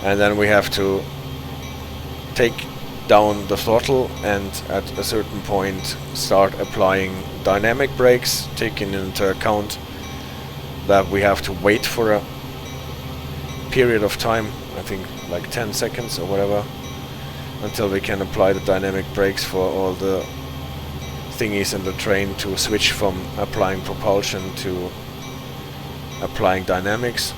and then we have to take down the throttle and at a certain point start applying dynamic brakes, taking into account that we have to wait for a period of time, I think like 10 seconds or whatever, until we can apply the dynamic brakes for all the thingies in the train to switch from applying propulsion to applying dynamics.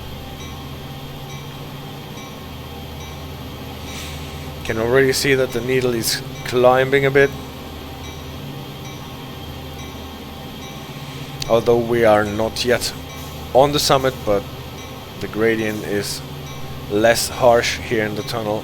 Can already see that the needle is climbing a bit, although we are not yet on the summit, but the gradient is less harsh here in the tunnel.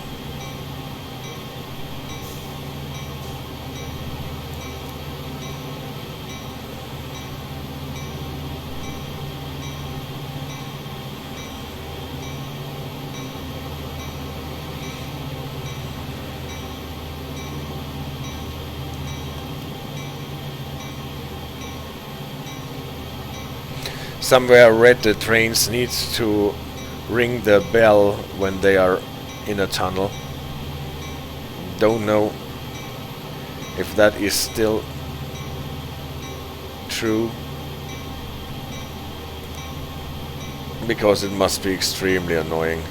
Somewhere I read the trains need to ring the bell when they are in a tunnel. Don't know if that is still true, because it must be extremely annoying.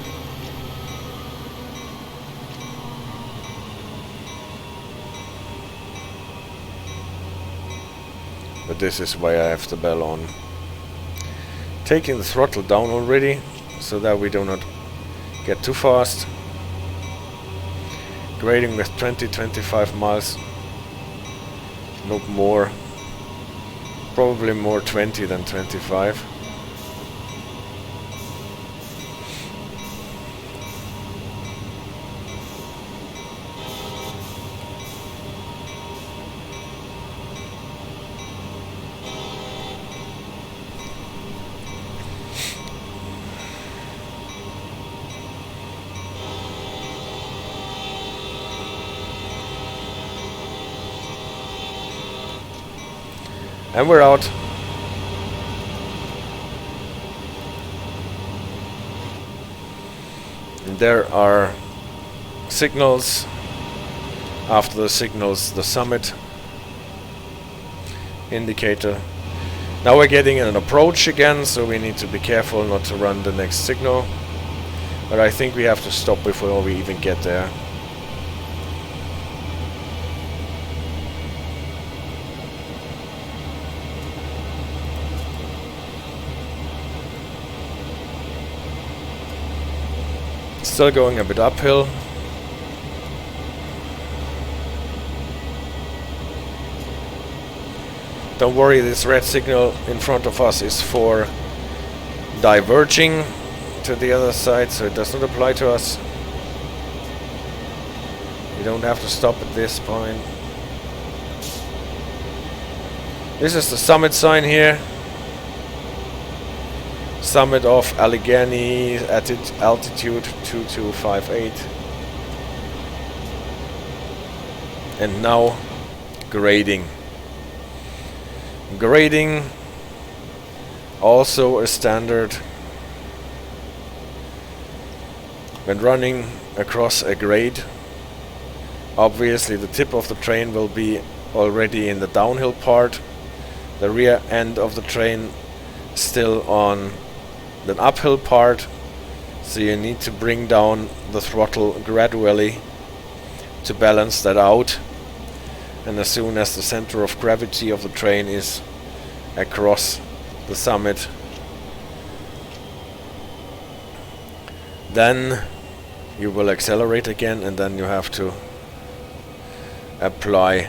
But this is why I have the bell on. Taking the throttle down already, so that we do not get too fast. grading with 20-25 miles. No more. Probably more 20 than 25. And we're out. And there are signals. After the signals, the summit indicator. Now we're getting an approach again, so we need to be careful not to run the next signal. But I think we have to stop before we even get there. Still going a bit uphill. Don't worry, this red signal in front of us is for diverging to the other side, so it does not apply to us. We don't have to stop at this point. This is the summit sign here. Summit of Allegheny at altitude 2258. And now grading. Grading, also a standard. When running across a grade, obviously the tip of the train will be already in the downhill part, the rear end of the train still on the uphill part, so you need to bring down the throttle gradually to balance that out. And as soon as the center of gravity of the train is across the summit, then you will accelerate again, and then you have to apply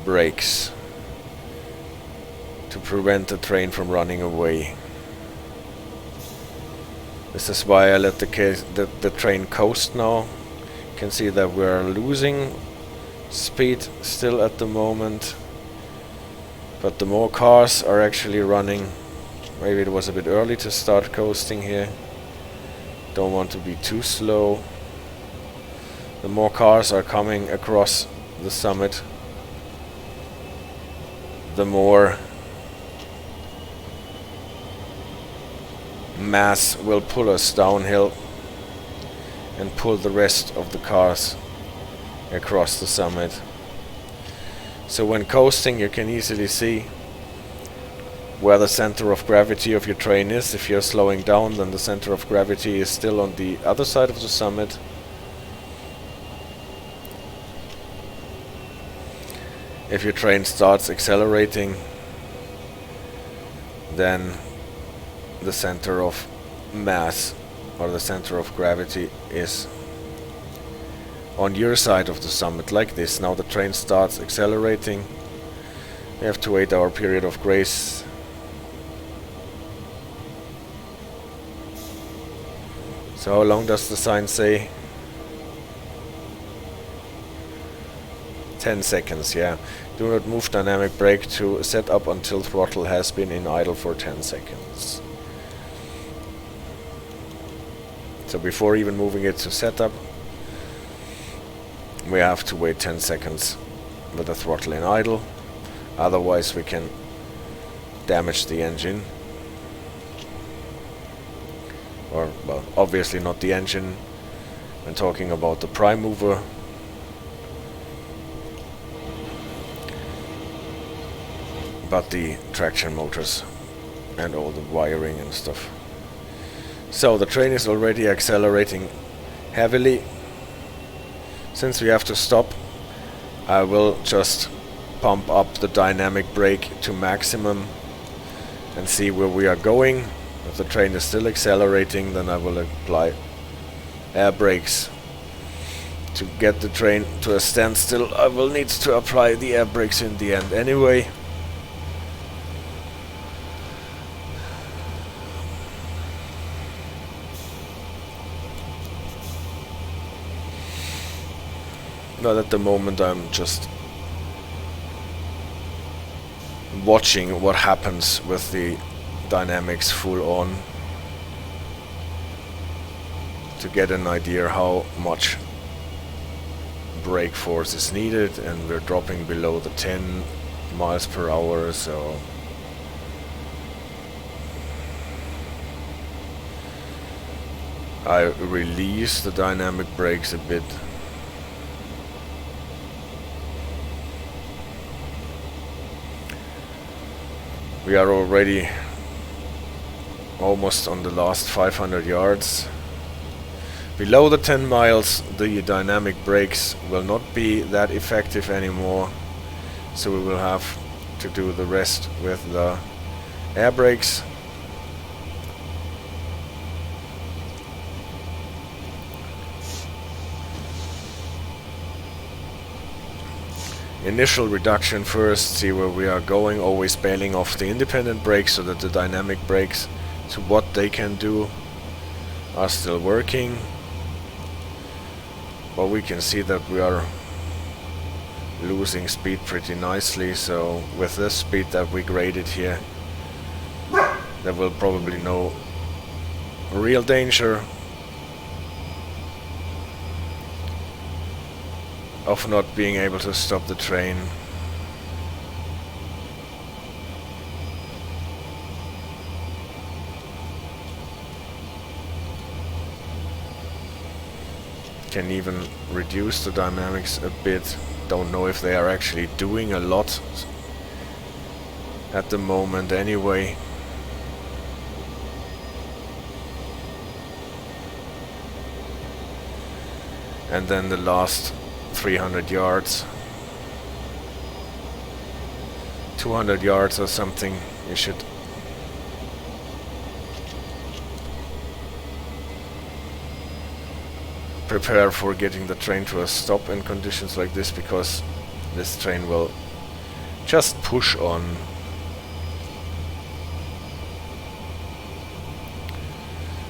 brakes to prevent the train from running away. This is why I let the train coast now. You can see that we're losing speed still at the moment, but the more cars are actually running. Maybe it was a bit early to start coasting here. Don't want to be too slow. The more cars are coming across the summit, the more mass will pull us downhill and pull the rest of the cars across the summit. So when coasting, you can easily see where the center of gravity of your train is. If you're slowing down, then the center of gravity is still on the other side of the summit. If your train starts accelerating, then the center of mass or the center of gravity is on your side of the summit, like this. Now the train starts accelerating. We have to wait our period of grace. So how long does the sign say? 10 seconds, yeah. Do not move dynamic brake to set up until throttle has been in idle for 10 seconds. So before even moving it to setup, we have to wait 10 seconds with the throttle in idle. Otherwise we can damage the engine. Or, well, obviously not the engine. I'm talking about the prime mover. But the traction motors and all the wiring and stuff. So the train is already accelerating heavily. Since we have to stop, I will just pump up the dynamic brake to maximum and see where we are going. If the train is still accelerating, then I will apply air brakes to get the train to a standstill, I will need to apply the air brakes in the end anyway. Not at the moment, I'm just watching what happens with the dynamics full on to get an idea how much brake force is needed, and we're dropping below the 10 miles per hour, so I release the dynamic brakes a bit. We are already almost on the last 500 yards. Below the 10 miles, the dynamic brakes will not be that effective anymore, so we will have to do the rest with the air brakes. Initial reduction first, see where we are going, always bailing off the independent brakes so that the dynamic brakes, to what they can do, are still working. But we can see that we are losing speed pretty nicely, so with this speed that we graded here, there will probably no real danger of not being able to stop the train. Can even reduce the dynamics a bit. Don't know if they are actually doing a lot at the moment anyway. And then the last 300 yards, 200 yards or something, you should prepare for getting the train to a stop in conditions like this, because this train will just push on.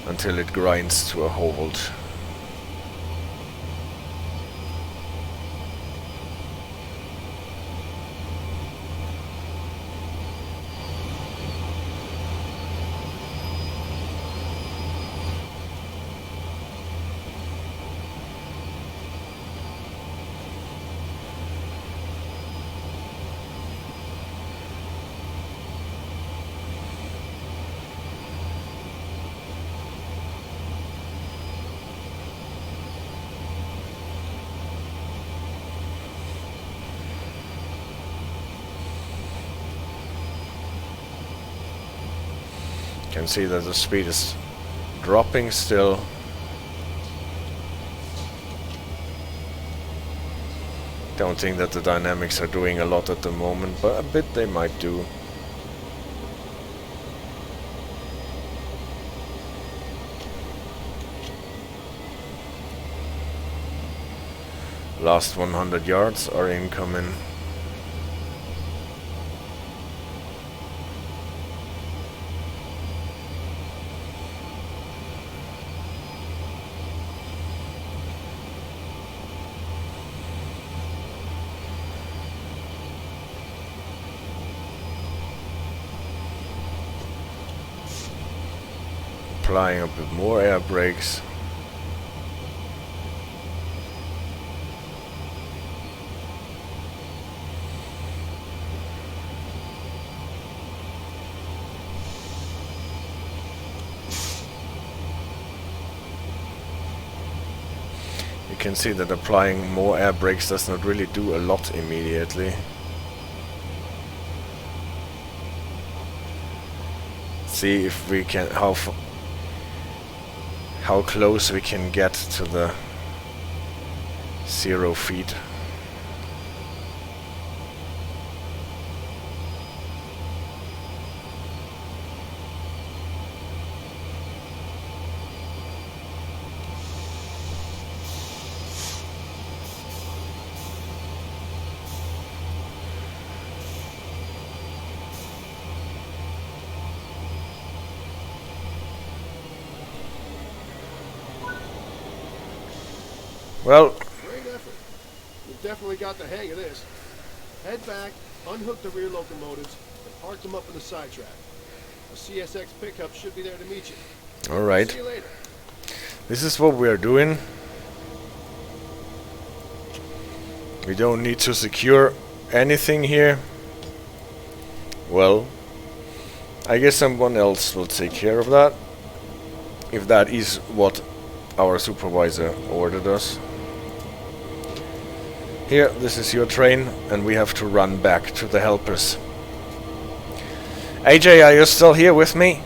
Until it grinds to a halt. Can see that the speed is dropping still. Don't think that the dynamics are doing a lot at the moment, but a bit they might do. Last 100 yards are incoming. Applying a bit more air brakes. You can see that applying more air brakes does not really do a lot immediately. See if we can, how close we can get to the 0 feet. Well, Great effort. You've definitely got the hang of this. Head back, unhook the rear locomotives, and park them up in the sidetrack. A CSX pickup should be there to meet you. alright. See you later. This is what we are doing. We don't need to secure anything here. Well, I guess someone else will take care of that, if that is what our supervisor ordered us. Here, this is your train, and we have to run back to the helpers. AJ, are you still here with me?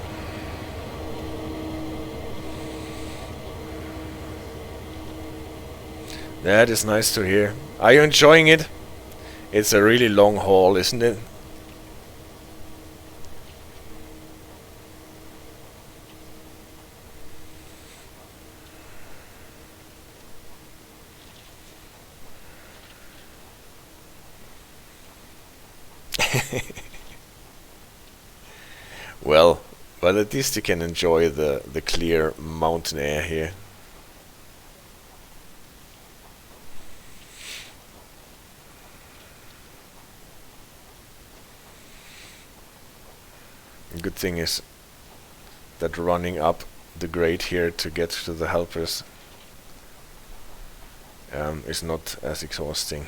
That is nice to hear. Are you enjoying it? It's a really long haul, isn't it? Well, but at least you can enjoy the clear mountain air here. The good thing is that running up the grade here to get to the helpers is not as exhausting.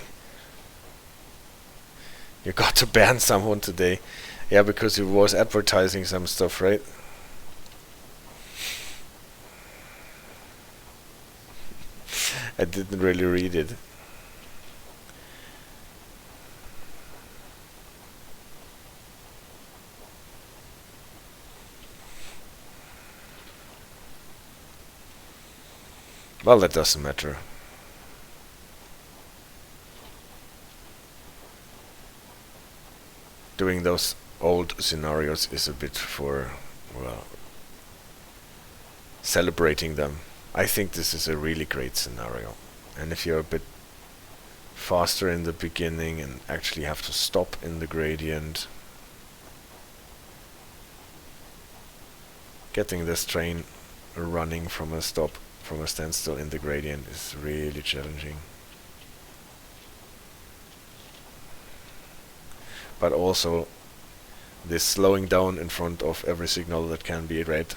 You got to ban someone today. Yeah, because he was advertising some stuff, right? I didn't really read it. Well, that doesn't matter. Doing those old scenarios is a bit for, well, celebrating them. I think this is a really great scenario. And if you're a bit faster in the beginning and actually have to stop in the gradient, getting this train running from a standstill in the gradient is really challenging. But also this slowing down in front of every signal that can be read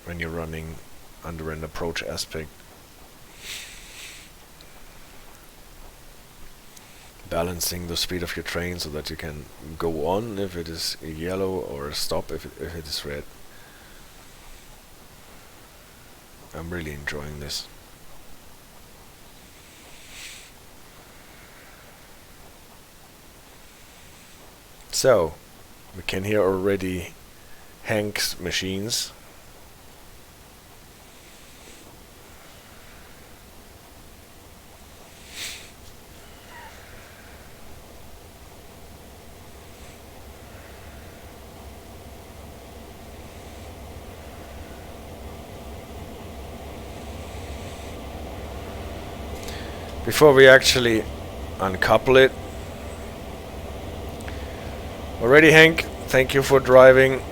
when you're running under an approach aspect. Balancing the speed of your train so that you can go on if it is yellow or stop if it is red. I'm really enjoying this. So, we can hear already Hank's machines. Before we actually uncouple it, already Hank, thank you for driving.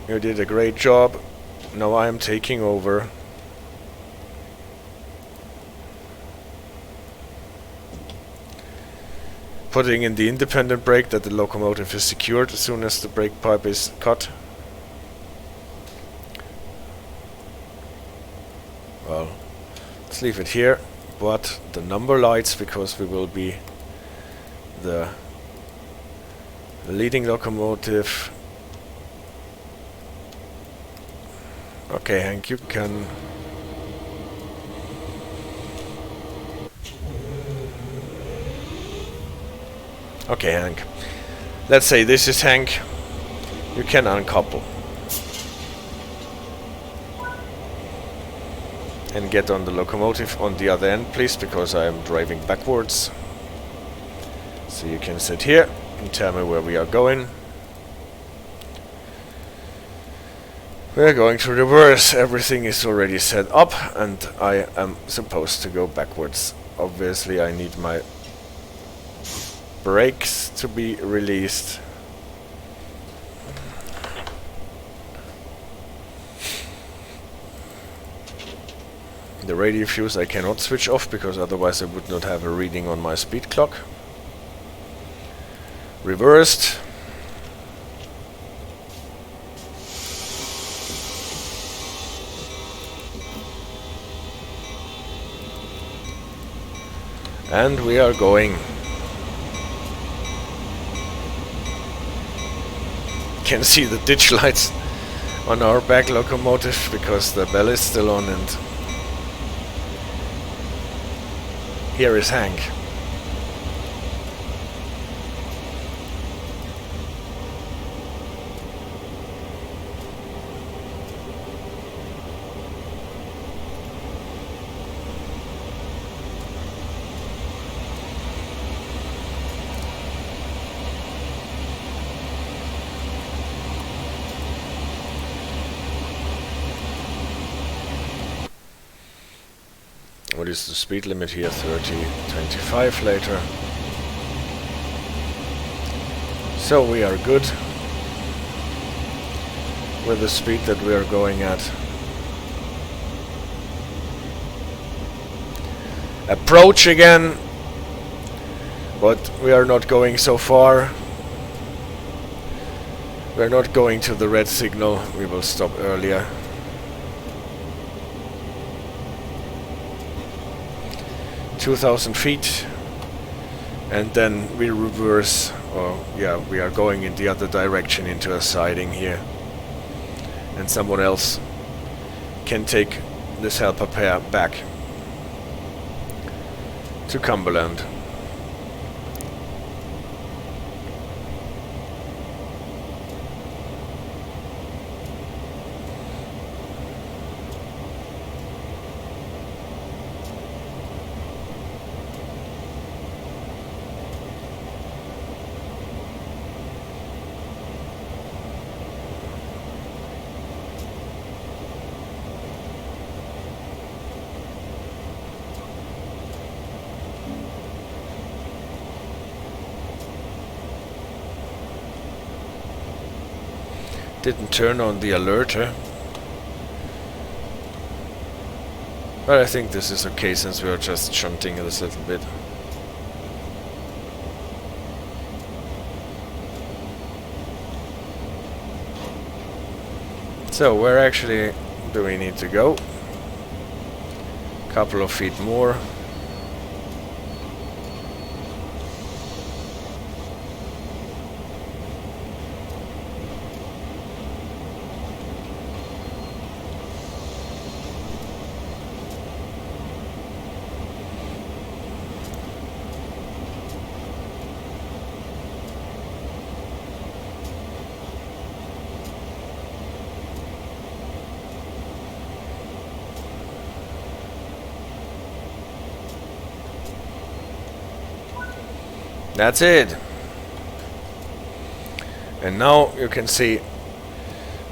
You did a great job. Now I am taking over. Putting in the independent brake that the locomotive is secured as soon as the brake pipe is cut. Well, let's leave it here. But the number lights, because we will be the leading locomotive. Okay, Hank, you can. Okay, Hank. Let's say this is Hank. You can uncouple. And get on the locomotive on the other end, please, because I am driving backwards. So you can sit here and tell me where we are going. We are going to reverse. Everything is already set up and I am supposed to go backwards. Obviously I need my brakes to be released. The radio fuse I cannot switch off because otherwise I would not have a reading on my speed clock. Reversed. And we are going. Can see the ditch lights on our back locomotive because the bell is still on, and here is Hank. What is the speed limit here? 30, 25 later. So we are good with the speed that we are going at. Approach again, but we are not going so far. We are not going to the red signal. We will stop earlier. 2,000 feet, and then we reverse, or yeah, we are going in the other direction into a siding here, and someone else can take this helper pair back to Cumberland. Didn't turn on the alerter, but I think this is okay since we are just shunting this little bit. So where actually do we need to go? Couple of feet more. That's it. And now you can see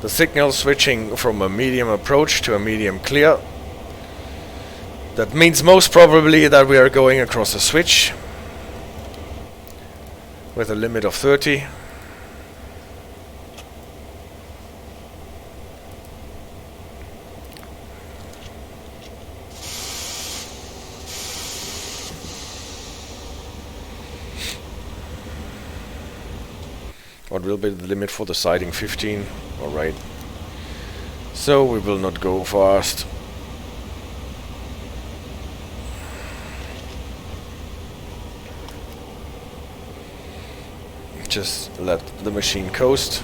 the signal switching from a medium approach to a medium clear. That means most probably that we are going across a switch with a limit of 30. What will be the limit for the siding? 15. Alright. So we will not go fast. Just let the machine coast.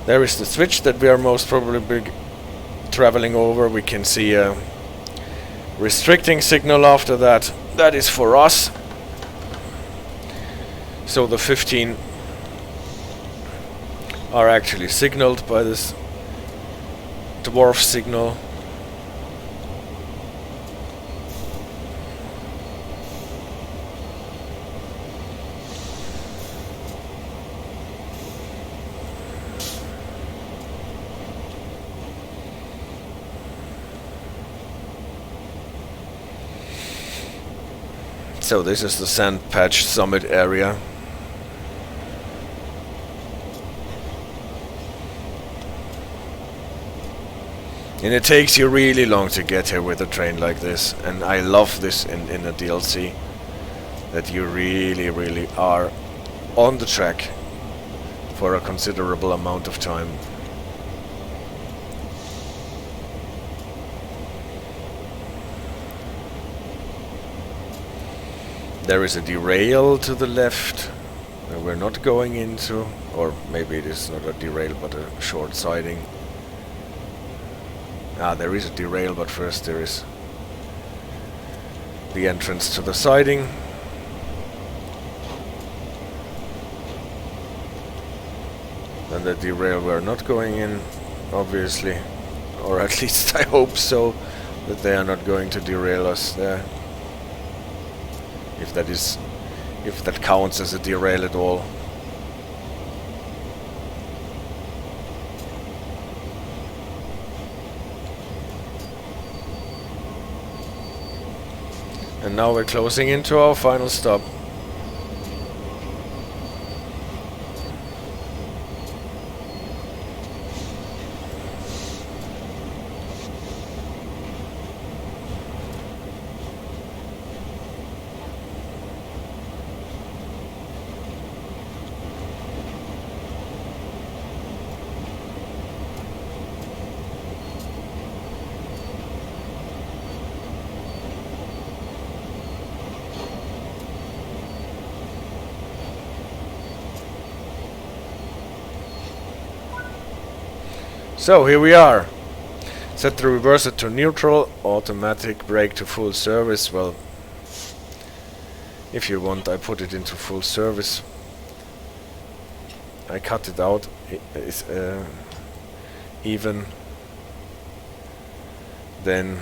There is the switch that we are most probably traveling over. We can see a restricting signal after that. That is for us. So the 15 are actually signaled by this dwarf signal. So this is the sand patch summit area. And it takes you really long to get here with a train like this, and I love this in a DLC, that you really are on the track for a considerable amount of time. There is a derail to the left that we're not going into, or maybe it is not a derail but a short siding. Ah, there is a derail, but first there is the entrance to the siding. And the derail we're not going in, obviously, or at least I hope so, that they are not going to derail us there. If that counts as a derail at all. And now we're closing into our final stop. So here we are. Set the reverser to neutral, automatic brake to full service. Well, if you want, I put it into full service. I cut it out. It's even. Then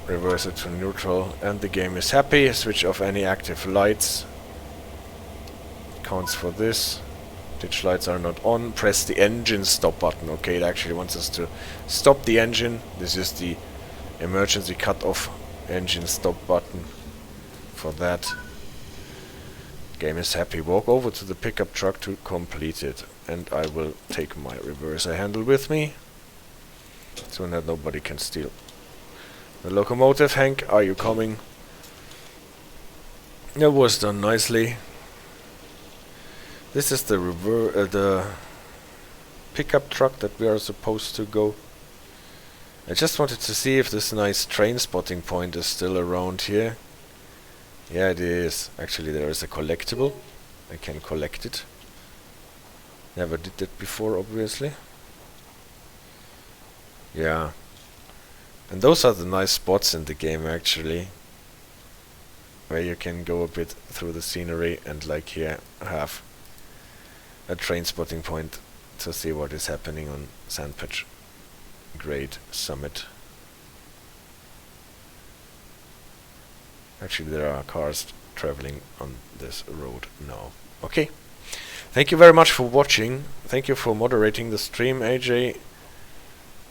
reverser to neutral, and the game is happy. Switch off any active lights. Counts for this. Ditch lights are not on. Press the engine stop button. Okay, it actually wants us to stop the engine. This is the emergency cut-off engine stop button for that. Game is happy. Walk over to the pickup truck to complete it. And I will take my reverser handle with me, so that nobody can steal. The locomotive, Hank, are you coming? That was done nicely. This is the pickup truck that we are supposed to go. I just wanted to see if this nice train spotting point is still around here. Yeah, it is. Actually, there is a collectible. I can collect it. Never did that before, obviously. Yeah. And those are the nice spots in the game, actually, where you can go a bit through the scenery, and like here have a train spotting point to see what is happening on Sandpatch Grade Summit. Actually, there are cars traveling on this road now. Okay. Thank you very much for watching. Thank you for moderating the stream, AJ.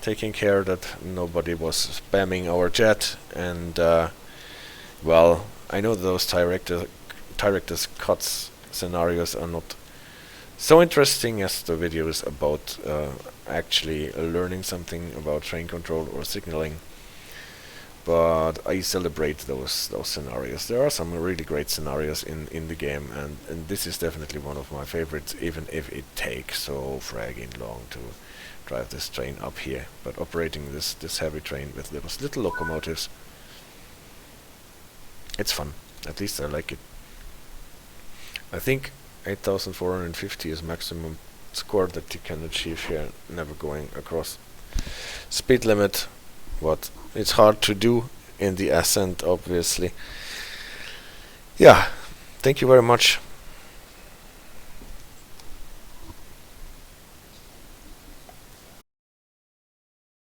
Taking care that nobody was spamming our chat. And, well, I know those Tyrector's cuts scenarios are not so interesting as the videos about actually learning something about train control or signaling, but I celebrate those scenarios. There are some really great scenarios in the game, and this is definitely one of my favorites, even if it takes so fragging long to drive this train up here. But operating this heavy train with those little locomotives, it's fun. At least I like it. I think 8,450 is maximum score that you can achieve here, never going across speed limit. What it's hard to do in the ascent, obviously. Yeah, thank you very much.